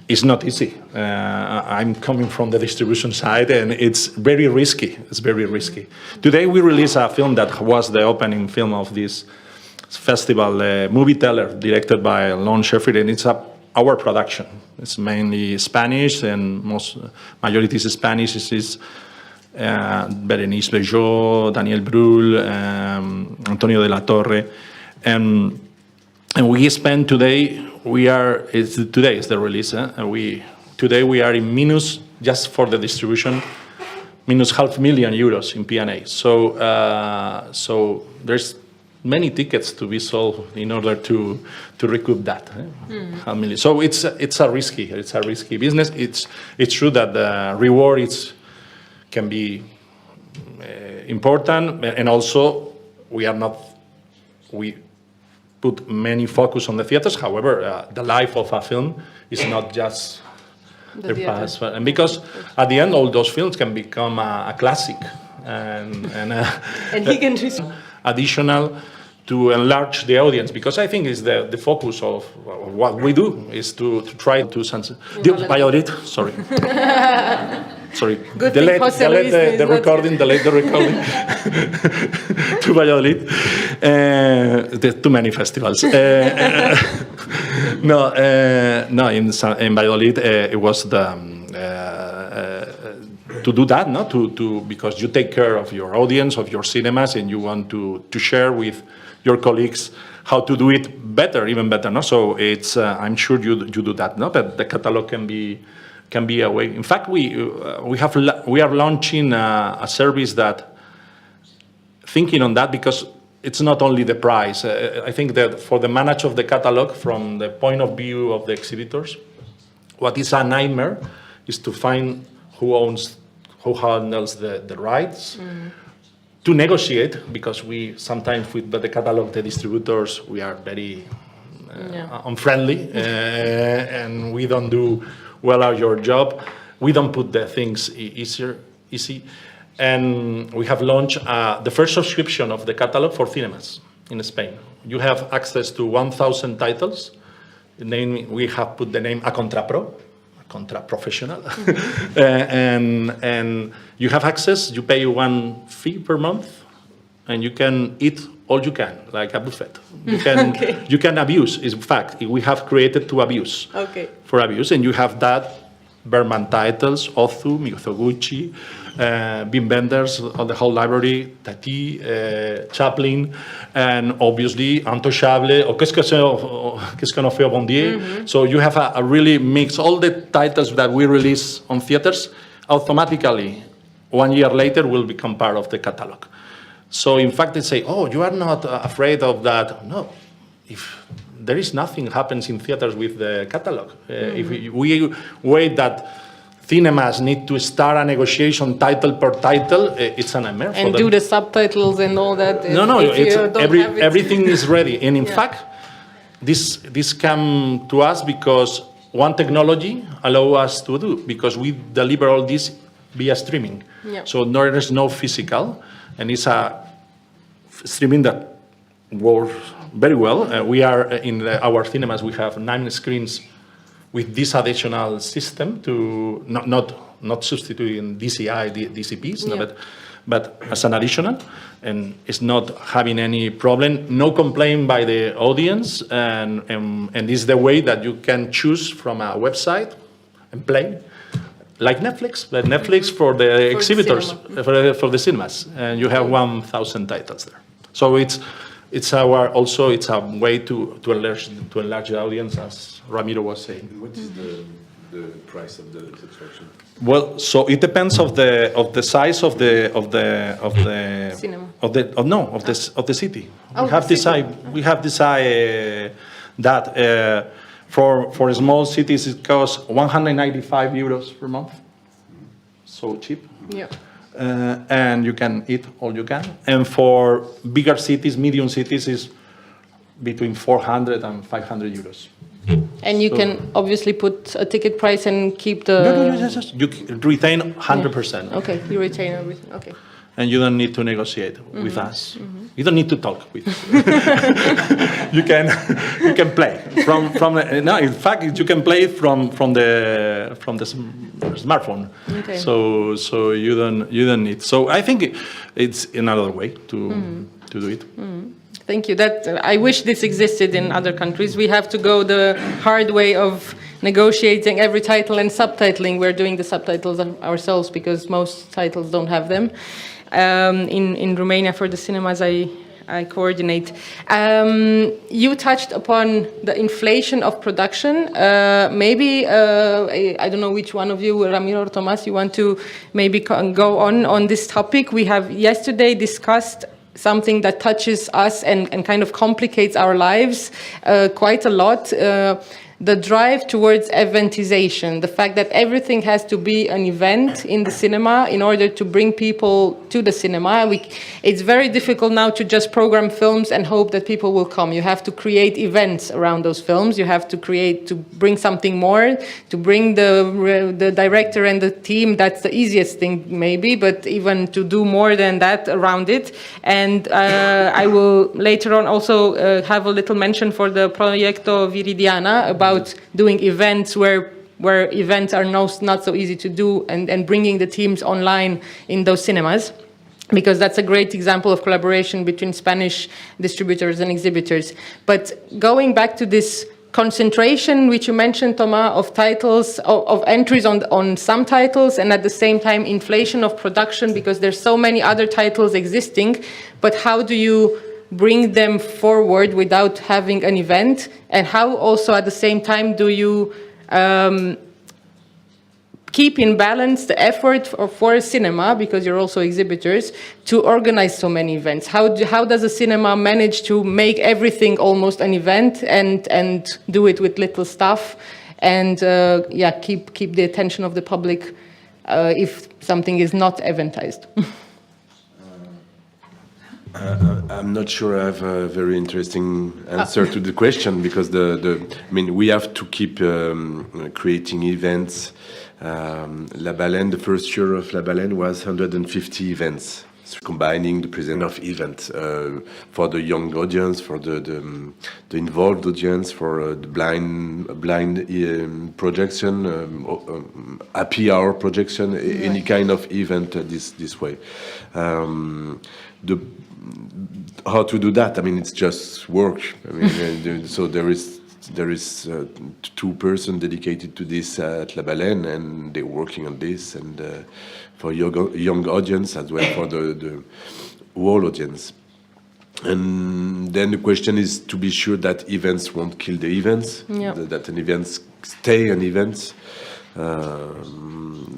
it's not easy. I'm coming from the distribution side, and it's very risky. It's very risky. Today we released a film that was the opening film of this festival, Movie Teller, directed by Lon Sheffield, and it's our production. It's mainly Spanish, and majority is Spanish. It's Berenice Bejo, Daniel Brul, Antonio de la Torre, and we spend today. Today is the release, and today we are in minus, just for the distribution, minus €500,000 in P&A. So there's many tickets to be sold in order to recoup that. So it's a risky business. It's true that the reward can be important, and also we put many focus on the theaters. However, the life of a film is not just the past, and because at the end all those films can become a classic, and he can do additional to enlarge the audience, because I think is the focus of what we do is to try to Valladolid. Sorry. Sorry. Good delete thing the recording. To Valladolid. There's too many festivals. No. In Valladolid, it was to do that, no? Because you take care of your audience, of your cinemas, and you want to share with your colleagues how to do it better, even better, no? So it's I'm sure you do that, no? But the catalog can be a way. In fact, we are launching a service that thinking on that, because it's not only the price. I think that for the manage of the catalog from the point of view of the exhibitors, what is a nightmare is to find who handles the rights, to negotiate, because we sometimes with the catalog, the distributors, we are very unfriendly, and we don't do well our job. We don't put the things easy. And we have launched the first subscription of the catalog for cinemas in Spain. You have access to 1,000 titles. We have put the name A Contra Pro, A Contra Professional. and you have access, you pay one fee per month, and you can eat all you can, like a buffet. You can abuse. In fact, we have created to abuse. For abuse, and you have that Berman titles, Ozu, Mizoguchi, Wim Wenders on the whole library, Tati, Chaplin, and obviously Intouchable, or Qu'est-ce qu'on a fait au bon Dieu. So you have a really mix. All the titles that we release on theaters automatically 1 year later will become part of the catalog. So in fact they say, oh, you are not afraid of that. No, if there is nothing happens in theaters with the catalog. If we wait that cinemas need to start a negotiation title per title, it's a nightmare for them. And do the subtitles and all that. Everything is ready. And in fact, this come to us because one technology allow us to do, because we deliver all this via streaming. So there is no physical, and it's a streaming that works very well. We are in our cinemas, we have 9 screens with this additional system to not substituting DCI, DCPs, no, but as an additional, and it's not having any problem, no complaint by the audience, and this is the way that you can choose from a website and play, like Netflix for the exhibitors, for the cinemas, and you have 1,000 titles there. So it's a way to enlarge the audience, as Ramiro was saying. What is the price of the subscription? Well, so it depends of the size of the cinema. of the city. Oh, We have decided that for small cities it costs €195 per month. So cheap. Yeah. And you can eat all you can. And for bigger cities, medium cities, is between €400 and €500. And you can obviously put a ticket price and keep the... No, you retain 100%. Okay, you retain everything, okay. and you don't need to negotiate with us. You don't need to talk with us. you can play no. In fact, you can play from the smartphone. Okay. So you don't need. So I think it's another way to do it. Thank you. I wish this existed in other countries. We have to go the hard way of negotiating every title and subtitling. We're doing the subtitles ourselves because most titles don't have them. In Romania, for the cinemas, I coordinate. You touched upon the inflation of production. Maybe, I don't know which one of you, Ramiro or Tomas, you want to maybe go on this topic. We have yesterday discussed something that touches us and kind of complicates our lives quite a lot. The drive towards eventization, the fact that everything has to be an event in the cinema in order to bring people to the cinema. It's very difficult now to just program films and hope that people will come. You have to create events around those films. You have to bring something more, to bring the director and the team. That's the easiest thing maybe, but even to do more than that around it. And I will later on also have a little mention for the Proyecto Viridiana about doing events where events are not so easy to do and bringing the teams online in those cinemas, because that's a great example of collaboration between Spanish distributors and exhibitors. But going back to this concentration, which you mentioned, Thomas, of titles, of entries on some titles, and at the same time inflation of production, because there's so many other titles existing, but how do you bring them forward without having an event? And how also at the same time do you keep in balance the effort for a cinema, because you're also exhibitors, to organize so many events? How does a cinema manage to make everything almost an event and do it with little stuff and keep the attention of the public if something is not eventized? I'm not sure I have a very interesting answer to the question, because we have to keep creating events. La Baleine, the first year of La Baleine was 150 events, so combining the presence of events for the young audience, for the involved audience, for the blind projection, happy hour projection, any kind of event this way. How to do that? I mean, it's just work. I mean, so there is 2 persons dedicated to this at La Baleine, and they're working on this, and for young audience as well, for the whole audience. And then the question is to be sure that events won't kill the events, that an event stay an event.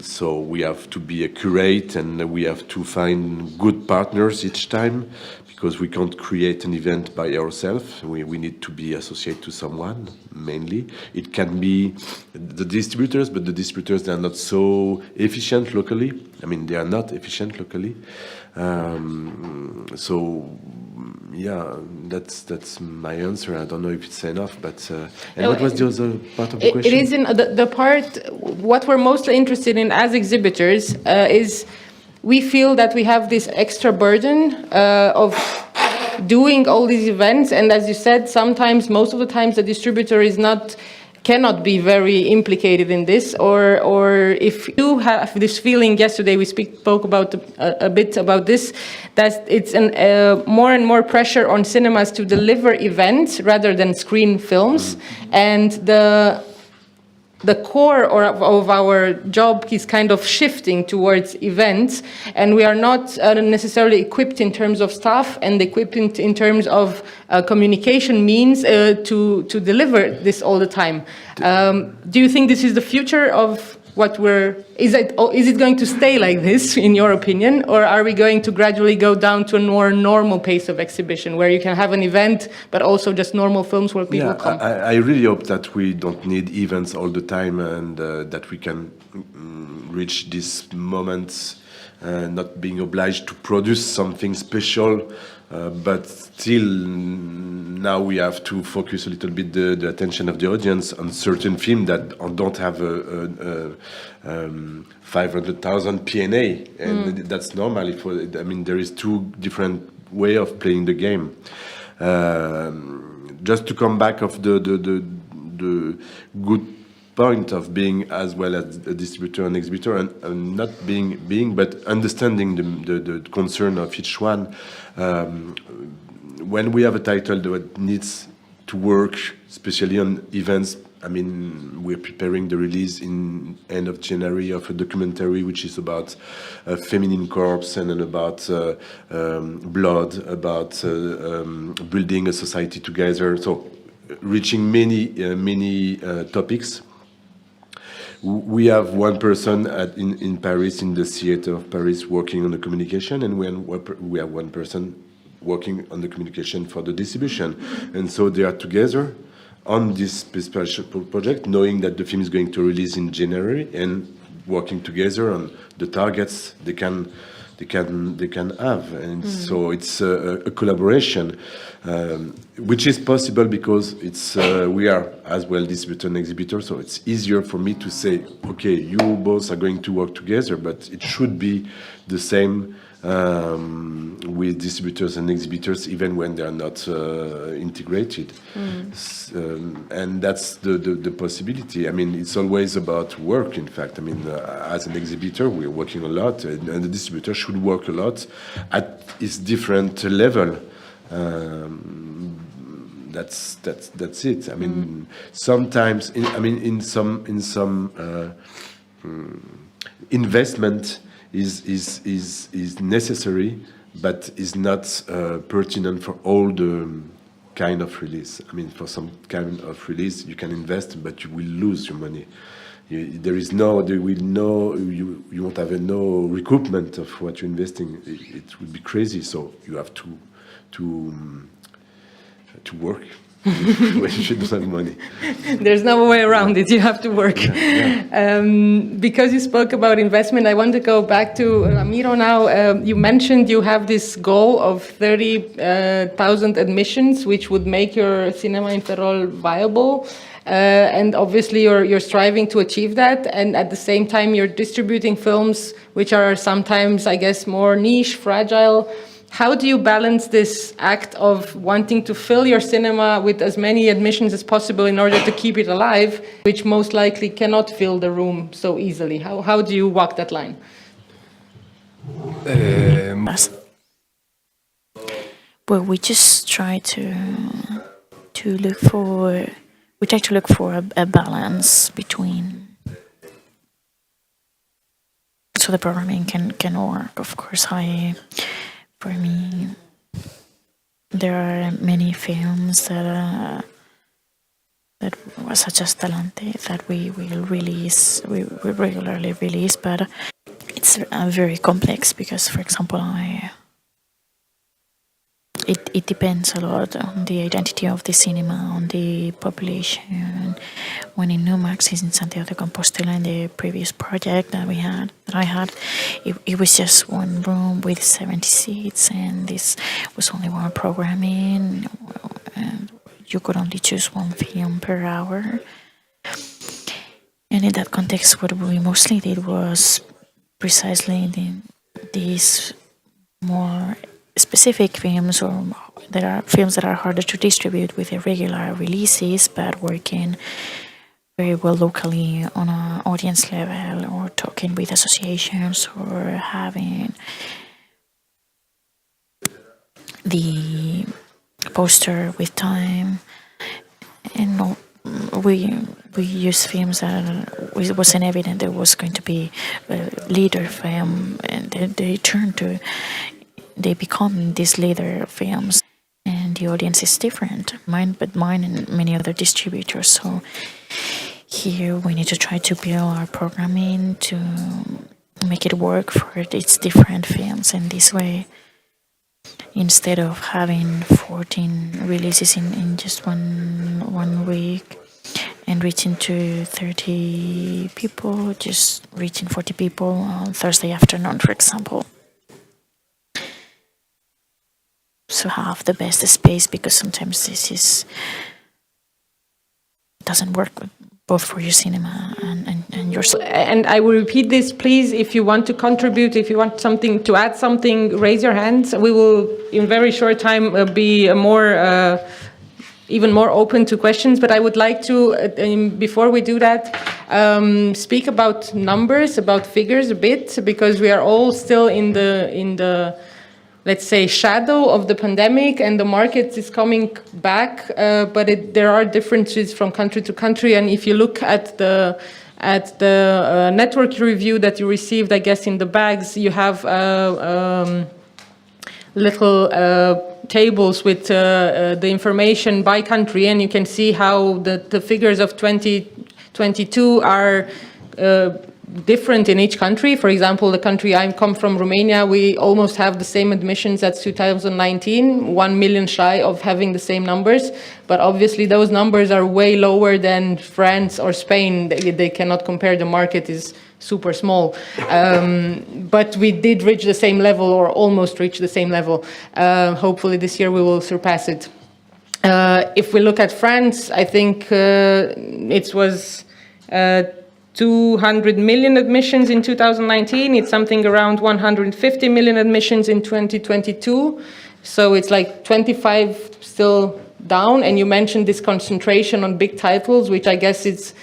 So we have to be accurate, and we have to find good partners each time, because we can't create an event by ourselves. We need to be associated to someone, mainly. It can be the distributors, but the distributors, they are not so efficient locally. I mean, they are not efficient locally. That's my answer. I don't know if it's enough, but and what was the other part of the question? It is in the part. What we're mostly interested in as exhibitors is we feel that we have this extra burden of doing all these events, and as you said, most of the times, the distributor cannot be very implicated in this, or if you have this feeling, yesterday we spoke about a bit about this, that it's more and more pressure on cinemas to deliver events rather than screen films, and the core of our job is kind of shifting towards events, and we are not necessarily equipped in terms of staff and equipped in terms of communication means to deliver this all the time. Do you think this is the future of what is it going to stay like this, in your opinion, or are we going to gradually go down to a more normal pace of exhibition where you can have an event but also just normal films where people come? I really hope that we don't need events all the time, and that we can reach these moments not being obliged to produce something special, but still now we have to focus a little bit the attention of the audience on certain films that don't have a 500,000 P&A, and that's normal. There is two different way of playing the game. Just to come back of the good point of being as well as a distributor and exhibitor, and not being but understanding the concern of each one. When we have a title that needs to work, especially on events, we're preparing the release in end of January of a documentary which is about feminine corpse and then about blood, about building a society together. So reaching many topics. We have one person in Paris, in the theater of Paris, working on the communication, and we have one person working on the communication for the distribution. And so they are together on this special project, knowing that the film is going to release in January, and working together on the targets they can have. And so it's a collaboration, which is possible because we are as well distributor and exhibitor, so it's easier for me to say, okay, you both are going to work together, but it should be the same with distributors and exhibitors, even when they are not integrated. And that's the possibility. It's always about work, in fact. As an exhibitor, we're working a lot, and the distributor should work a lot at its different level. That's it. Sometimes, in some investment is necessary, but is not pertinent for all the kind of release. For some kind of release, you can invest, but you will lose your money. You won't have no recoupment of what you're investing. It would be crazy. So you have to work. When you should have money. There's no way around it. You have to work. Because you spoke about investment, I want to go back to Ramiro now. You mentioned you have this goal of 30,000 admissions, which would make your cinema in Ferrol viable. And obviously you're striving to achieve that. And at the same time, you're distributing films which are sometimes, I guess, more niche, fragile. How do you balance this act of wanting to fill your cinema with as many admissions as possible in order to keep it alive, which most likely cannot fill the room so easily? How do you walk that line? Well, we just try to look for a balance between, so the programming can work. Of course, for me, there are many films that such as Atalante that we regularly release, but it's very complex because, for example, it depends a lot on the identity of the cinema, on the population. When in Numax, in Santiago de Compostela, in the previous project that I had, it was just one room with 70 seats, and this was only one programming, and you could only choose one film per hour. And in that context, what we mostly did was precisely these more specific films, or there are films that are harder to distribute with irregular releases, but working very well locally on an audience level, or talking with associations, or having the poster with time. And we use films that it wasn't evident there was going to be a leader film, and they become these leader films, and the audience is different, mine and many other distributors. So here we need to try to build our programming to make it work for its different films, and this way, instead of having 14 releases in just one week, and reaching to 30 people, just reaching 40 people on Thursday afternoon, for example. So have the best space, because sometimes this doesn't work both for your cinema and your... And I will repeat this, please, if you want to contribute, if you want something to add something, raise your hands. We will, in very short time, be even more open to questions. But I would like to, before we do that, speak about numbers, about figures a bit, because we are all still in the let's say, shadow of the pandemic, and the market is coming back, but there are differences from country to country. And if you look at the network review that you received, I guess in the bags, you have little tables with the information by country, and you can see how the figures of 2022 are different in each country. For example, the country I come from, Romania, we almost have the same admissions as 2019, 1 million shy of having the same numbers. But obviously those numbers are way lower than France or Spain. They cannot compare. The market is super small. But we did reach the same level, or almost reach the same level. Hopefully this year we will surpass it. If we look at France, I think it was 200 million admissions in 2019. It's something around 150 million admissions in 2022. So it's like 25 still down. And you mentioned this concentration on big titles, which I guess it's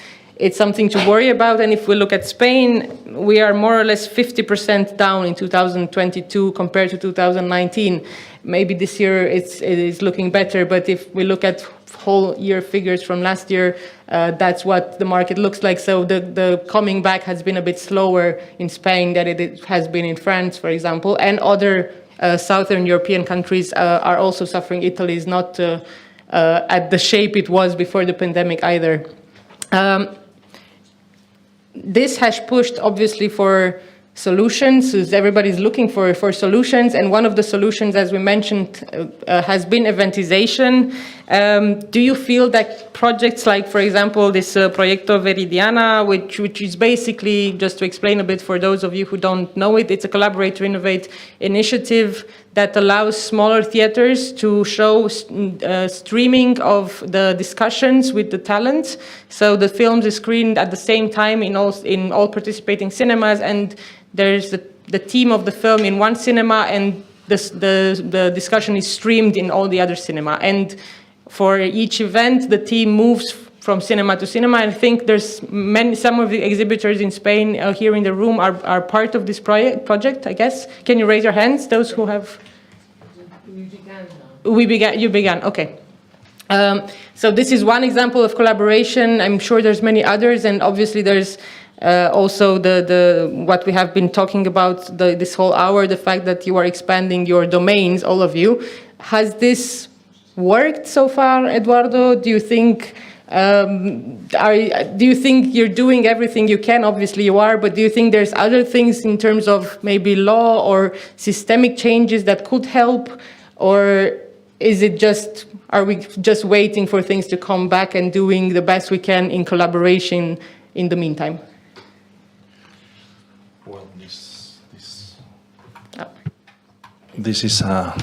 something to worry about. And if we look at Spain, we are more or less 50% down in 2022 compared to 2019. Maybe this year it is looking better, but if we look at whole year figures from last year, that's what the market looks like. So the coming back has been a bit slower in Spain than it has been in France, for example, and other Southern European countries are also suffering. Italy is not at the shape it was before the pandemic either. This has pushed, obviously, for solutions. So everybody's looking for solutions, and one of the solutions, as we mentioned, has been eventization. Do you feel that projects like, for example, this Proyecto Veridiana, which is basically, just to explain a bit for those of you who don't know it, it's a Collaborate to Innovate initiative that allows smaller theaters to show streaming of the discussions with the talent. So the films is screened at the same time in all participating cinemas, and there's the team of the film in one cinema, and the discussion is streamed in all the other cinema. And for each event, the team moves from cinema to cinema. I think there's some of the exhibitors in Spain here in the room are part of this project, I guess. Can you raise your hands, those who have? You began, okay. So this is one example of collaboration. I'm sure there's many others, and obviously there's also what we have been talking about this whole hour, the fact that you are expanding your domains, all of you. Has this worked so far, Eduardo? Do you think you're doing everything you can? Obviously you are, but do you think there's other things in terms of maybe law or systemic changes that could help? Or is it are we just waiting for things to come back and doing the best we can in collaboration in the meantime? Well, this is a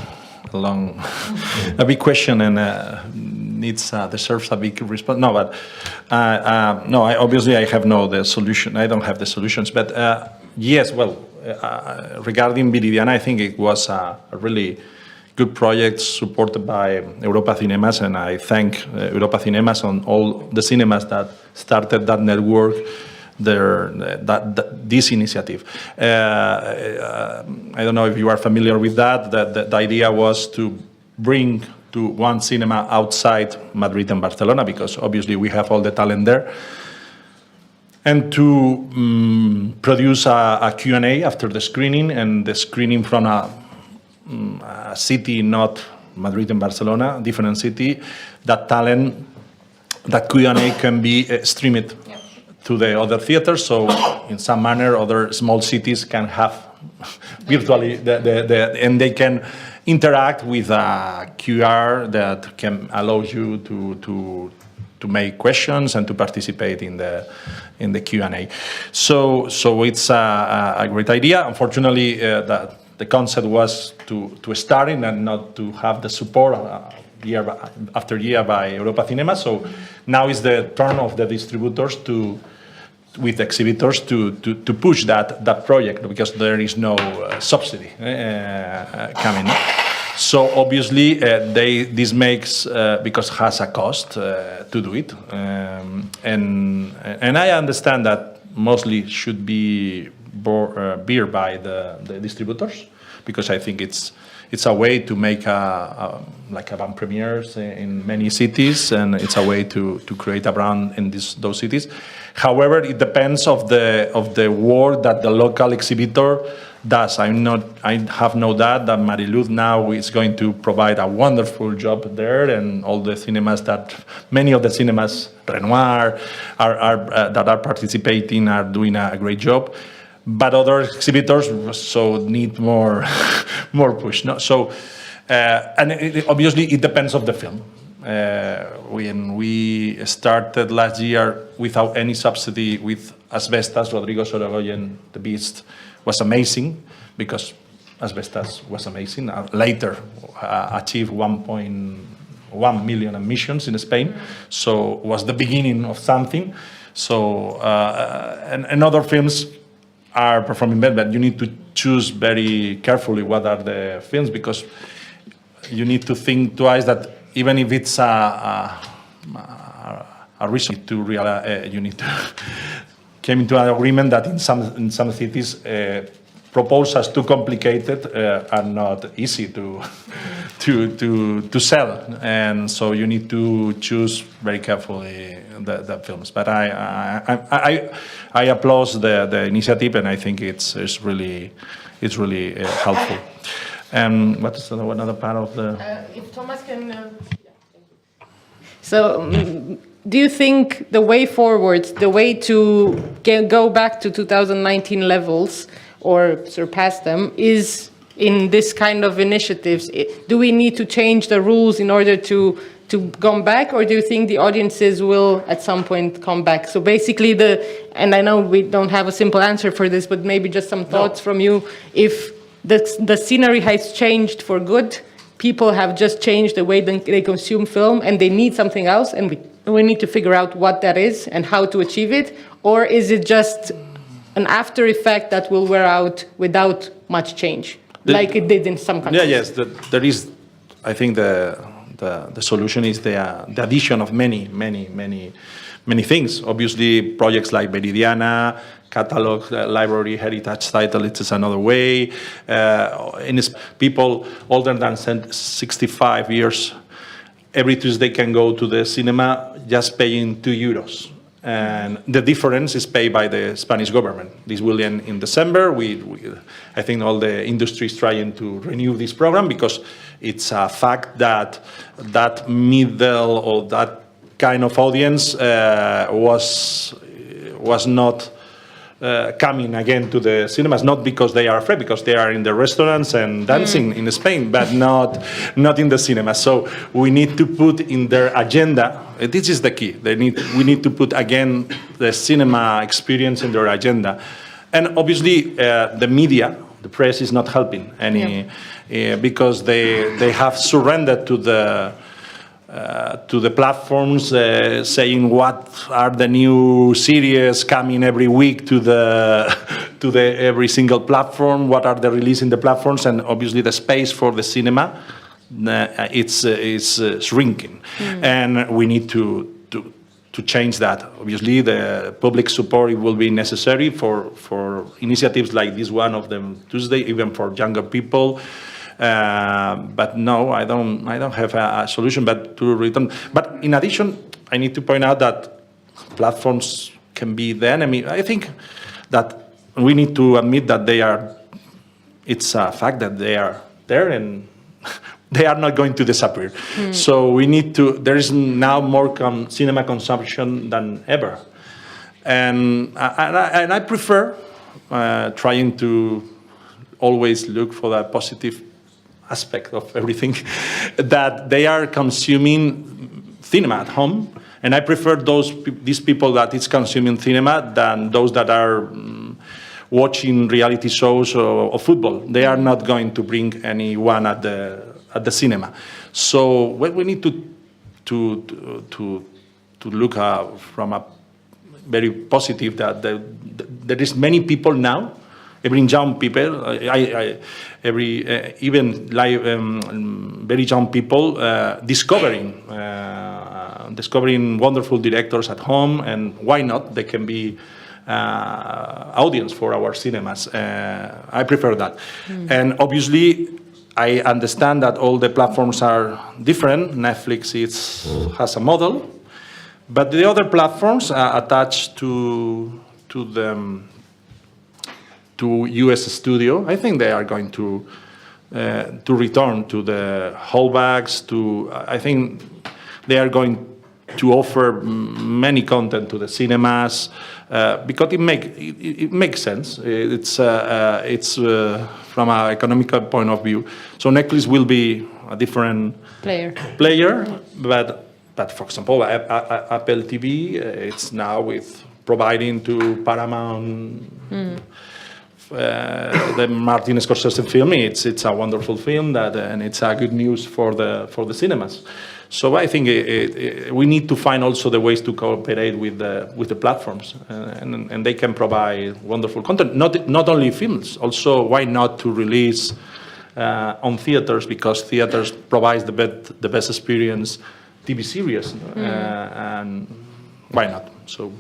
big question, and deserves a big response. No, but obviously I have the solution. I don't have the solutions, but yes. Well, regarding Viridiana, I think it was a really good project supported by Europa Cinemas, and I thank Europa Cinemas on all the cinemas that started that network, this initiative. I don't know if you are familiar with that. The idea was to bring to one cinema outside Madrid and Barcelona, because obviously we have all the talent there, and to produce a Q&A after the screening, and the screening from a city, not Madrid and Barcelona, different city. That talent, that Q&A can be streamed to the other theaters, so in some manner other small cities can have virtually and they can interact with a QR that can allow you to make questions and to participate in the Q&A. So it's a great idea. Unfortunately, the concept was to start in and not to have the support year after year by Europa Cinema. So now is the turn of the distributors with exhibitors to push that project, because there is no subsidy coming. So obviously this makes because it has a cost to do it, and I understand that mostly should be bear by the distributors, because I think it's a way to make like a brand premieres in many cities, and it's a way to create a brand in those cities. However, it depends of the work that the local exhibitor does. I have no doubt that Mariluz now is going to provide a wonderful job there, and all the cinemas many of the cinemas, Renoir, that are participating are doing a great job. But other exhibitors need more push. No? So, and obviously it depends of the film. When we started last year without any subsidy with Asbestas, Rodrigo Sorogoyen, The Beast, was amazing, because Asbestas was amazing. Later achieved 1.1 million admissions in Spain, so was the beginning of something. So and other films are performing better, but you need to choose very carefully what are the films, because you need to think twice that even if it's a reason to realize, you need to came into an agreement that in some cities proposals too complicated are not easy to sell, and so you need to choose very carefully the films. But I applaud the initiative, and I think it's really helpful. And what is another part of the? If Thomas can. So, do you think the way forward, the way to go back to 2019 levels or surpass them, is in this kind of initiatives? Do we need to change the rules in order to come back, or do you think the audiences will at some point come back? So basically and I know we don't have a simple answer for this, but maybe just some thoughts from you. If the scenery has changed for good, people have just changed the way they consume film, and they need something else, and we need to figure out what that is and how to achieve it, or is it just an after effect that will wear out without much change, like it did in some countries? Yeah, yes, there is. I think the solution is the addition of many things. Obviously, projects like Meridiana, catalog, library, heritage title, it's another way. People older than 65 years, every Tuesday can go to the cinema just paying €2. And the difference is paid by the Spanish government. This will end in December. I think all the industry is trying to renew this program, because it's a fact that middle or that kind of audience was not coming again to the cinemas, not because they are afraid, because they are in the restaurants and dancing in Spain, but not in the cinema. So we need to put in their agenda. This is the key. We need to put again the cinema experience in their agenda, and obviously the media, the press, is not helping any, because they have surrendered to the platforms, saying what are the new series coming every week to every single platform, what are the release in the platforms, and obviously the space for the cinema it's shrinking, and we need to change that. Obviously, the public support will be necessary for initiatives like this one of them Tuesday, even for younger people. But no, I don't have a solution. But to return. But in addition, I need to point out that platforms can be the enemy. I think that we need to admit that they are. It's a fact that they are there, and they are not going to disappear. So we need to. There is now more cinema consumption than ever, and I prefer trying to always look for that positive aspect of everything, that they are consuming cinema at home, And I prefer these people that is consuming cinema than those that are watching reality shows or football. They are not going to bring anyone at the cinema. So we need to look from a very positive that there is many people now, even young people, even like very young people discovering wonderful directors at home, and why not? They can be audience for our cinemas. I prefer that. And obviously, I understand that all the platforms are different. Netflix has a model, but the other platforms are attached to US studio. I think they are going to return to the holdbacks. I think they are going to offer many content to the cinemas because it makes sense. It's from an economical point of view. So Netflix will be a different player, but for example, Apple TV, it's now with providing to Paramount the Martin Scorsese film. It's a wonderful film and it's a good news for the cinemas. So I think we need to find also the ways to cooperate with the platforms, and they can provide wonderful content. Not only films, also why not to release on theaters, because theaters provides the best experience. TV series, and why not? So.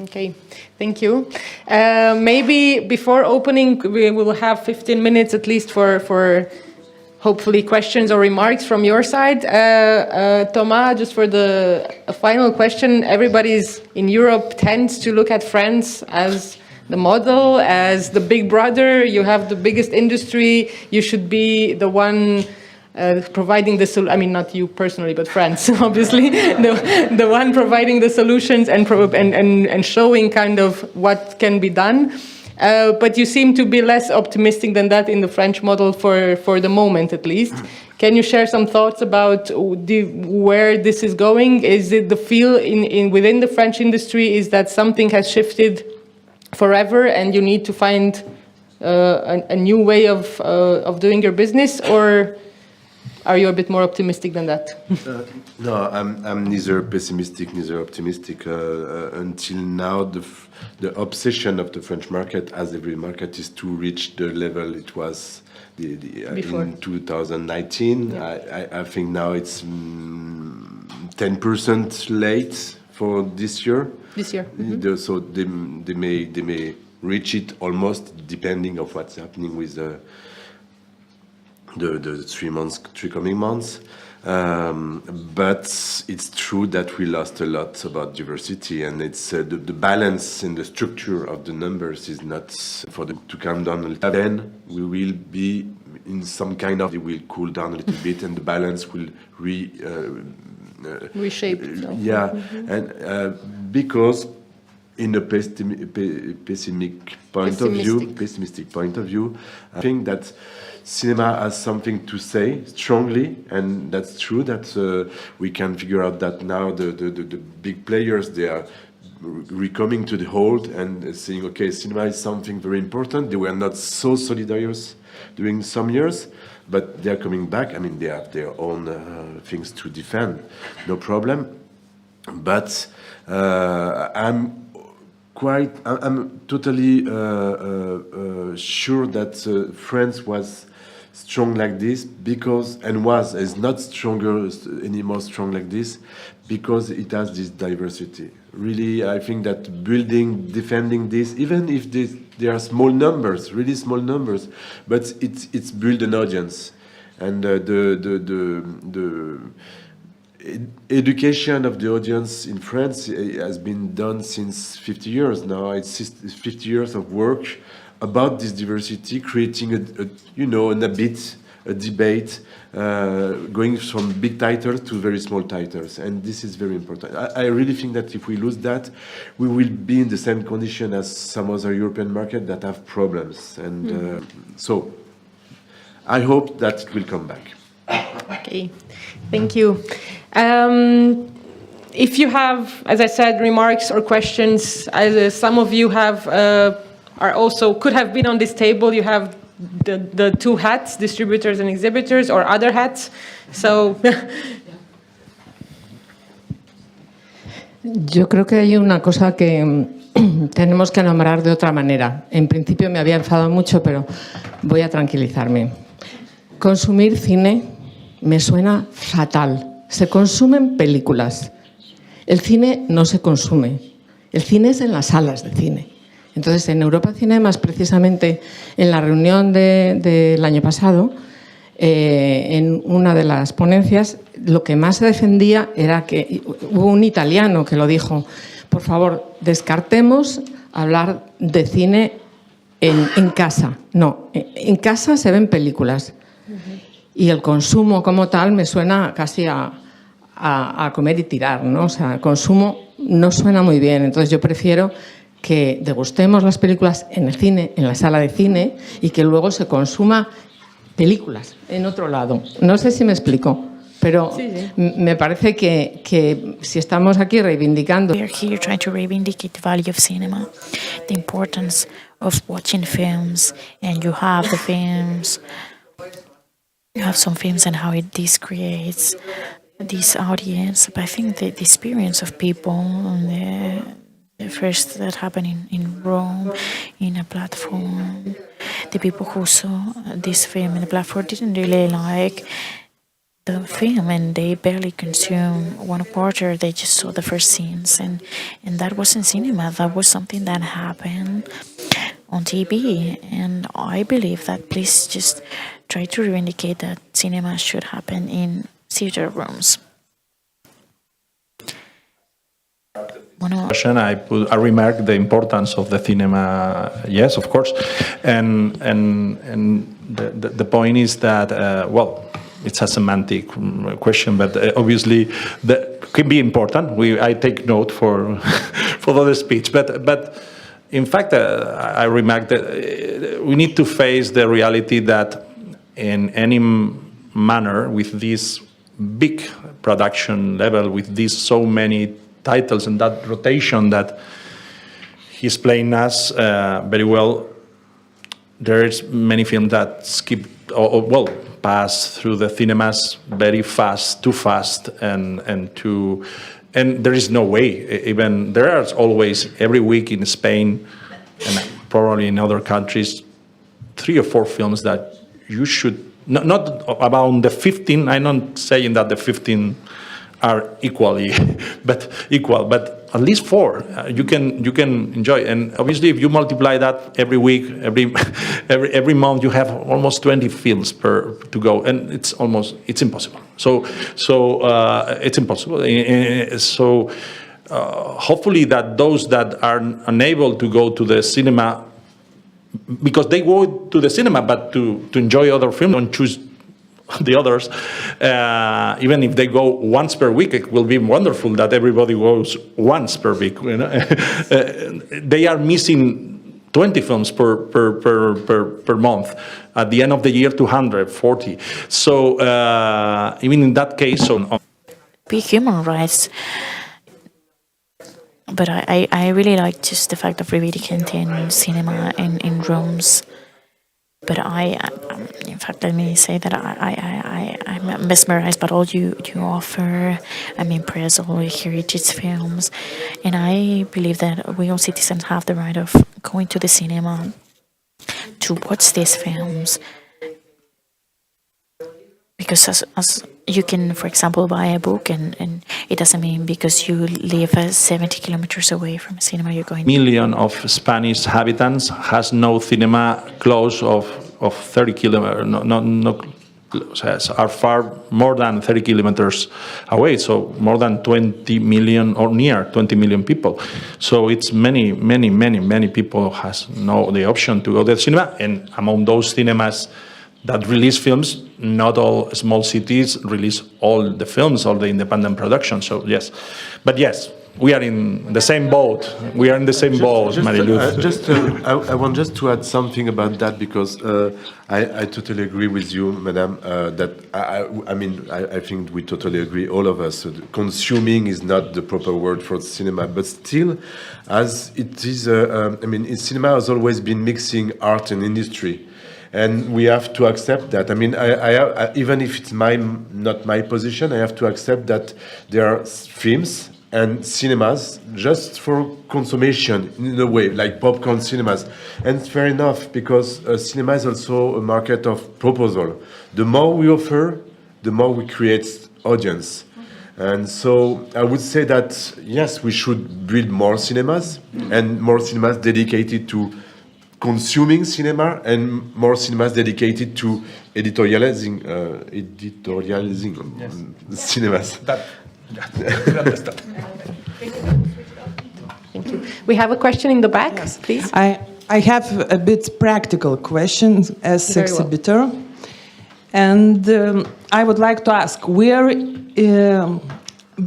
Okay, thank you. Maybe before opening, we will have 15 minutes at least for hopefully questions or remarks from your side. Thomas, just for the final question, everybody's in Europe tends to look at France as the model, as the big brother. You have the biggest industry. You should be the one providing the solution. I mean, not you personally, but France, obviously, the one providing the solutions and showing kind of what can be done. But you seem to be less optimistic than that in the French model for the moment, at least. Can you share some thoughts about where this is going? Is it the feel within the French industry is that something has shifted forever and you need to find a new way of doing your business, or are you a bit more optimistic than that? No, I'm neither pessimistic, neither optimistic. Until now, the obsession of the French market, as every market, is to reach the level it was in 2019. Yeah. I think now it's 10% late for this year. This year. So they may reach it almost, depending on what's happening with the 3 coming months. But it's true that we lost a lot about diversity, and it's the balance in the structure of the numbers is not for them to calm down a little. Then we will be in some kind of, it will cool down a little bit, and the balance will reshape itself. Yeah, and because in a pessimistic point of view, I think that cinema has something to say strongly, and that's true that we can figure out that now the big players, they are coming to the hold and saying, okay, cinema is something very important. They were not so solidarious during some years, but they are coming back. I mean, they have their own things to defend, no problem. But I'm totally sure that France was strong like this because, and is not anymore strong like this because it has this diversity. Really, I think that defending this, even if there are small numbers, really small numbers, but it's build an audience, and the education of the audience in France has been done since 50 years now. It's 50 years of work about this diversity, creating a debate, going from big titles to very small titles, and this is very important. I really think that if we lose that, we will be in the same condition as some other European markets that have problems, and so I hope that it will come back. Okay, thank you. if you have, as I said, remarks or questions, as some of you have are also could have been on this table. You have the two hats, distributors and exhibitors, or other hats. So. Yo creo que hay una cosa que tenemos que nombrar de otra manera. En principio me había enfadado mucho, pero voy a tranquilizarme. Consumir cine me suena fatal. Se consumen películas. El cine no se consume. El cine es en las salas de cine. Entonces, en Europa Cinemas, precisamente en la reunión del año pasado, en una de las ponencias, lo que más se defendía era que hubo un italiano que lo dijo: por favor, descartemos hablar de cine en casa. No, en casa se ven películas. Y el consumo como tal me suena casi a comer y tirar, ¿no? O sea, el consumo no suena muy bien. Entonces yo prefiero que degustemos las películas en el cine, en la sala de cine, y que luego se consuma películas en otro lado. No sé si me explico, pero sí. Me parece que si estamos aquí reivindicando... We are here trying to reivindicate the value of cinema, the importance of watching films, and you have the films, you have some films and how this creates this audience. But I think the experience of people, the first that happened in Rome, in a platform, the people who saw this film in the platform didn't really like the film, and they barely consumed 1/4. They just saw the first scenes, and that wasn't cinema. That was something that happened on TV. And I believe that please just try to reivindicate that cinema should happen in theater rooms. I remark the importance of the cinema. Yes, of course, and the point is that it's a semantic question, but obviously that can be important. I take note for the speech, but in fact, I remark that we need to face the reality that in any manner with this big production level, with these so many titles and that rotation that he explained us very well, there's many films that skip pass through the cinemas very fast, too fast, and there is no way. Even there are always every week in Spain and probably in other countries 3 or 4 films that you should not about the 15. I'm not saying that the 15 are equal, but at least 4 you can enjoy. And obviously, if you multiply that every week, every month, you have almost 20 films to go, and it's impossible. So it's impossible. So hopefully that those that are unable to go to the cinema, because they go to the cinema, but to enjoy other films, don't choose the others, even if they go once per week, it will be wonderful that everybody goes once per week. You know? They are missing 20 films per month. At the end of the year, 240. So even in that case, be human rights. But I really like just the fact of reivindicating cinema in rooms. But in fact, let me say that I'm mesmerized by all you offer. I'm impressed with all your heritage films. And I believe that we all citizens have the right of going to the cinema to watch these films. Because as you can, for example, buy a book, and it doesn't mean because you live 70 kilometers away from a cinema you're going. Million of Spanish inhabitants has no cinema close of 30 kilometers. No, are far more than 30 kilometers away. So more than 20 million or near 20 million people. So it's many people has the option to go to the cinema, and among those cinemas that release films, not all small cities release all the films, all the independent productions. So yes, but yes, we are in the same boat. We are in the same boat, Mariluz. I want just to add something about that, because I totally agree with you, Madam. That I think we totally agree, all of us. Consuming is not the proper word for cinema, but still, as it is, cinema has always been mixing art and industry. And we have to accept that. I mean, I even if it's not my position, I have to accept that there are films and cinemas just for consummation, in a way, like popcorn cinemas. And it's fair enough, because cinema is also a market of proposal. The more we offer, the more we create audience. And so I would say that, yes, we should build more cinemas, and more cinemas dedicated to consuming cinema, and more cinemas dedicated to editorializing cinemas. Thank you. We have a question in the back, please. I have a bit practical question as Very well. exhibitor, and I would like to ask, where,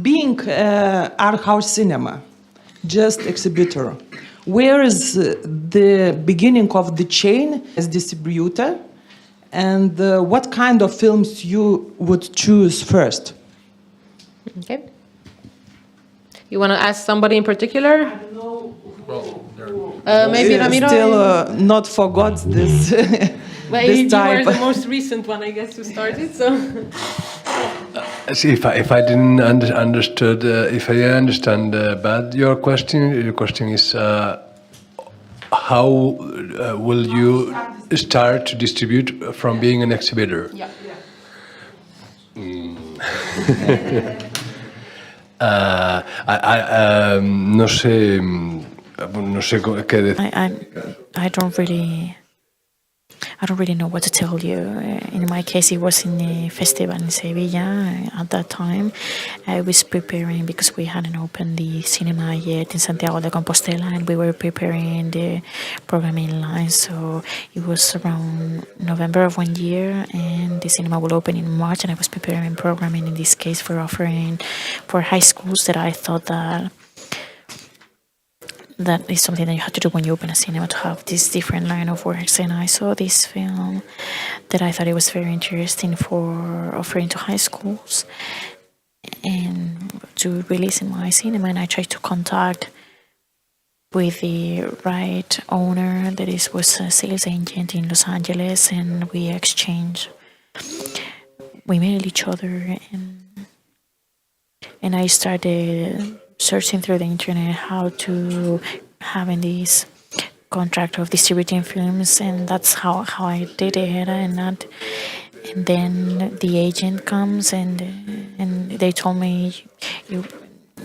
being art house cinema, just exhibitor, where is the beginning of the chain as distributor, and what kind of films you would choose first? Okay. You want to ask somebody in particular? I don't know. Maybe Ramiro. Still not forgot this. Well, this you type. were the most recent one, I guess, who started. So. See, if I didn't understood, if I understand bad your question is how will you start to distribute from being an exhibitor? Yeah. No sé qué decir. I don't really know what to tell you. In my case, it was in a festival in Sevilla. At that time, I was preparing, because we hadn't opened the cinema yet in Santiago de Compostela, and we were preparing the programming line. So it was around November of one year, and the cinema will open in March, and I was preparing programming, in this case, for offering for high schools, that I thought that is something that you have to do when you open a cinema, to have this different line of works. And I saw this film that I thought it was very interesting for offering to high schools and to release in my cinema. And I tried to contact with the right owner, that was a sales agent in Los Angeles, and we mailed each other, and I started searching through the internet how to having this contract of distributing films, and that's how I did it. And then the agent comes, and they told me, you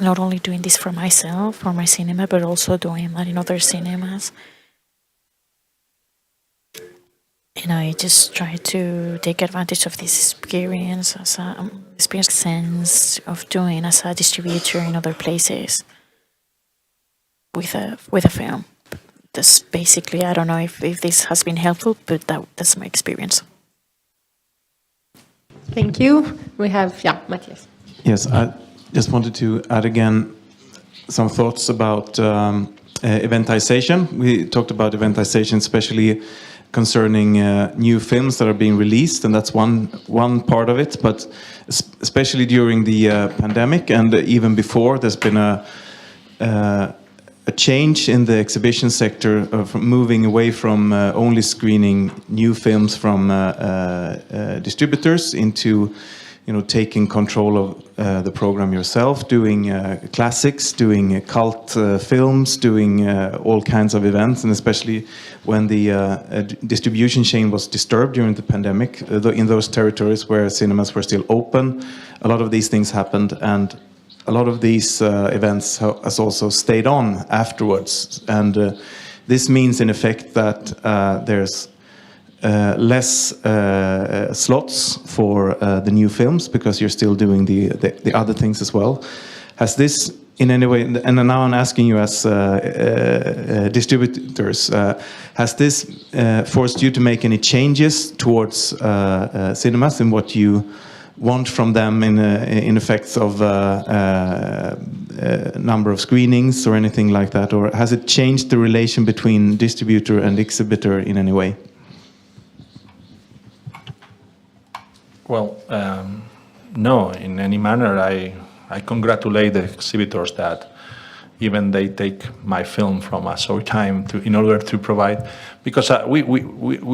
not only doing this for myself, for my cinema, but also doing that in other cinemas. And I just tried to take advantage of this experience as sense of doing as a distributor in other places with a film. That's basically, I don't know if this has been helpful, but that's my experience. Thank you. We have, Matthias. Yes, I just wanted to add again some thoughts about eventization. We talked about eventization, especially concerning new films that are being released, and that's one part of it. But especially during the pandemic, and even before, there's been a change in the exhibition sector, from moving away from only screening new films from distributors into taking control of the program yourself, doing classics, doing cult films, doing all kinds of events, and especially when the distribution chain was disturbed during the pandemic, in those territories where cinemas were still open, a lot of these things happened, and a lot of these events has also stayed on afterwards. And this means, in effect, that there's less slots for the new films, because you're still doing the other things as well. Has this in any way, and now I'm asking you as distributors, has this forced you to make any changes towards cinemas in what you want from them in effects of number of screenings or anything like that? Or has it changed the relation between distributor and exhibitor in any way? Well, no, in any manner. I congratulate the exhibitors that even they take my film from a short time in order to provide, because we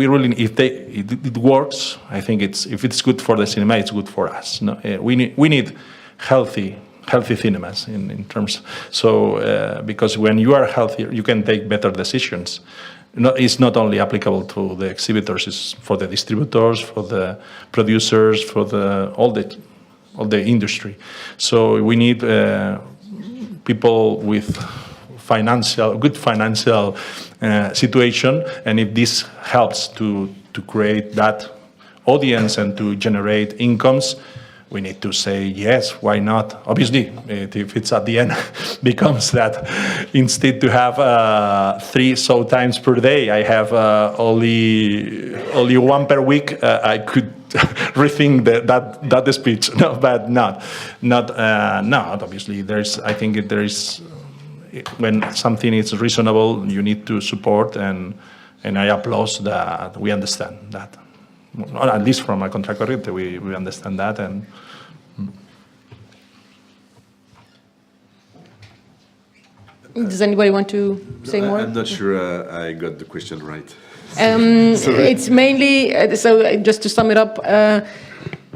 really, if it works, I think if it's good for the cinema, it's good for us. No? We need healthy cinemas in terms. So because when you are healthier, you can take better decisions. No, it's not only applicable to the exhibitors; it's for the distributors, for the producers, for all the industry. So we need people with good financial situation, and if this helps to create that audience and to generate incomes, we need to say yes, why not? Obviously, if it's at the end becomes that instead to have 3 show times per day, I have only 1 per week, I could rethink that speech. No, but not. Obviously, I think there is, when something is reasonable, you need to support, and I applaud that. We understand that. Or at least from a Contracorriente, we understand that. And does anybody want to say more? I'm not sure I got the question right. It's mainly, so just to sum it up,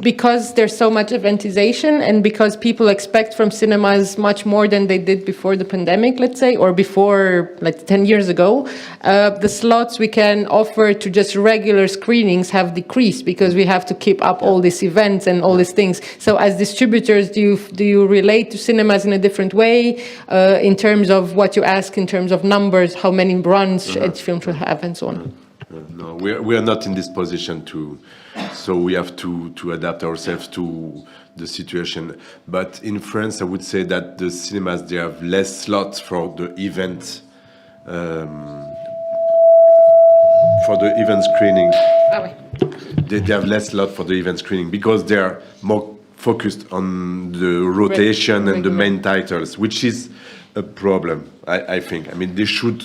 because there's so much eventization and because people expect from cinemas much more than they did before the pandemic, let's say, or before like 10 years ago, the slots we can offer to just regular screenings have decreased because we have to keep up all these events and all these things. So as distributors, do you relate to cinemas in a different way in terms of what you ask, in terms of numbers, how many runs each film should have and so on? No, we are not in this position so we have to adapt ourselves to the situation. But in France, I would say that the cinemas, they have less slots for the event, screening. They have less slot for the event screening because they are more focused on the rotation and the main titles, which is a problem, I think. I mean, they should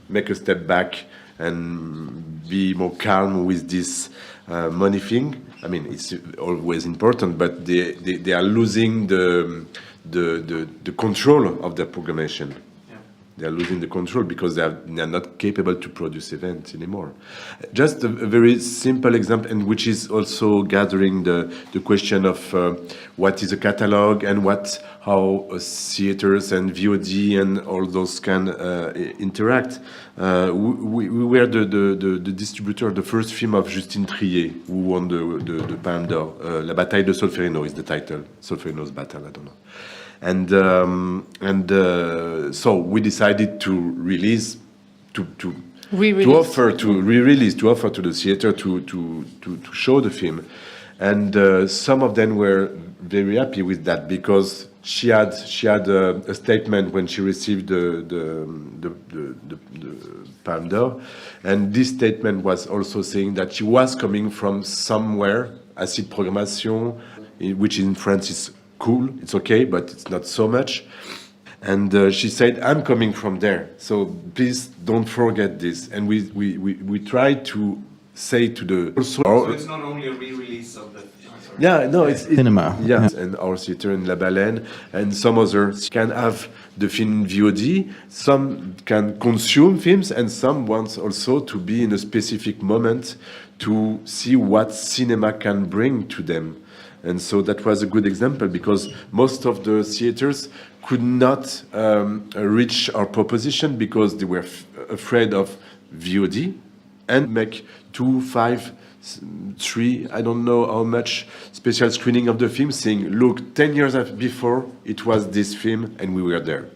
make a step back and be more calm with this money thing. I mean, it's always important, but they are losing the control of their programmation. Yeah. They are losing the control because they are not capable to produce events anymore. Just a very simple example, and which is also gathering the question of what is a catalog and how theaters and VOD and all those can interact. We were the distributor, the first film of Justine Triet, who won the Palme d'Or. La bataille de Solferino is the title. Solferino's battle, I don't know. And so we decided to release, to offer to the theater to show the film. And some of them were very happy with that because she had a statement when she received the Palme d'Or, and this statement was also saying that she was coming from somewhere, Acide Programmation, which in France is cool, it's okay, but it's not so much. And she said, "I'm coming from there, so please don't forget this." And we tried to say to the so it's not only a re-release of the. Yeah, no, it's cinema. Yeah, and our theater in La Baleine, and some others can have the film VOD. Some can consume films, and some want also to be in a specific moment to see what cinema can bring to them. And so that was a good example because most of the theaters could not reach our proposition because they were afraid of VOD and make 2, 5, 3, I don't know how much special screening of the film saying, look, 10 years before it was this film and we were there,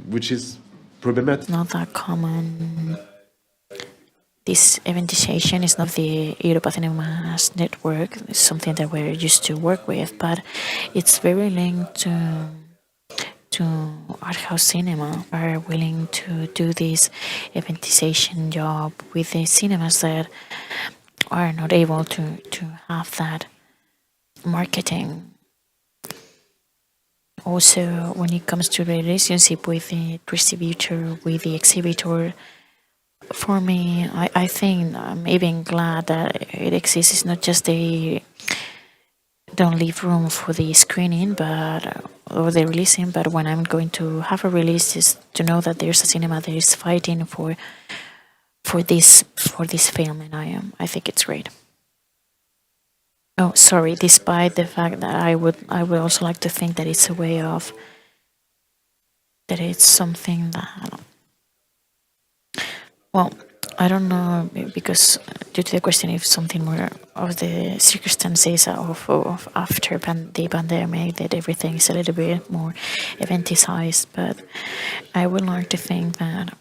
which is problematic. Not that common. This eventization is not the Europa Cinemas network. It's something that we're used to work with, but it's very linked to art house cinema. Are willing to do this eventization job with the cinemas that are not able to have that. marketing. Also, when it comes to the relationship with the distributor, with the exhibitor, for me, I think I'm even glad that it exists. It's not just they don't leave room for the screening, or the releasing, but when I'm going to have a release, is to know that there's a cinema that is fighting for this film, and I think it's great. Oh, sorry. Despite the fact that I would also like to think that it's a way of that it's something that, well, I don't know, because due to the question if something more of the circumstances of after the pandemic, that everything is a little bit more eventicized, but I would like to think that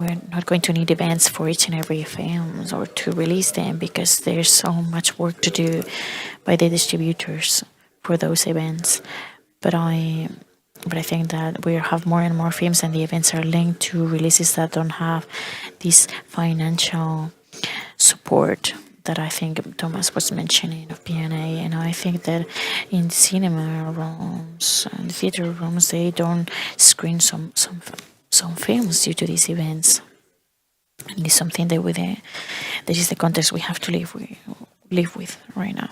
we're not going to need events for each and every film or to release them, because there's so much work to do by the distributors for those events. But I think that we have more and more films, and the events are linked to releases that don't have this financial support that I think Thomas was mentioning of P&A. And I think that in cinema rooms and theater rooms, they don't screen some films due to these events. And it's something that this is the context we have to live with right now.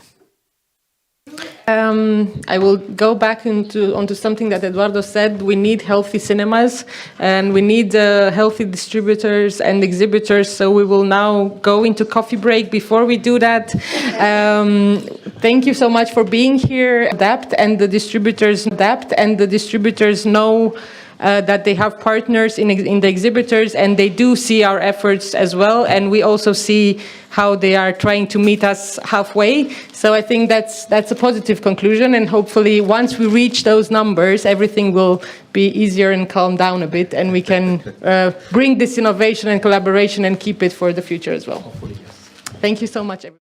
I will go back onto something that Eduardo said. We need healthy cinemas, and we need healthy distributors and exhibitors. So we will now go into coffee break. Before we do that, thank you so much for being here. Adapt, and the distributors know that they have partners in the exhibitors, and they do see our efforts as well, and we also see how they are trying to meet us halfway. So I think that's a positive conclusion, and hopefully once we reach those numbers, everything will be easier and calm down a bit, and we can bring this innovation and collaboration and keep it for the future as well. Thank you so much, everyone.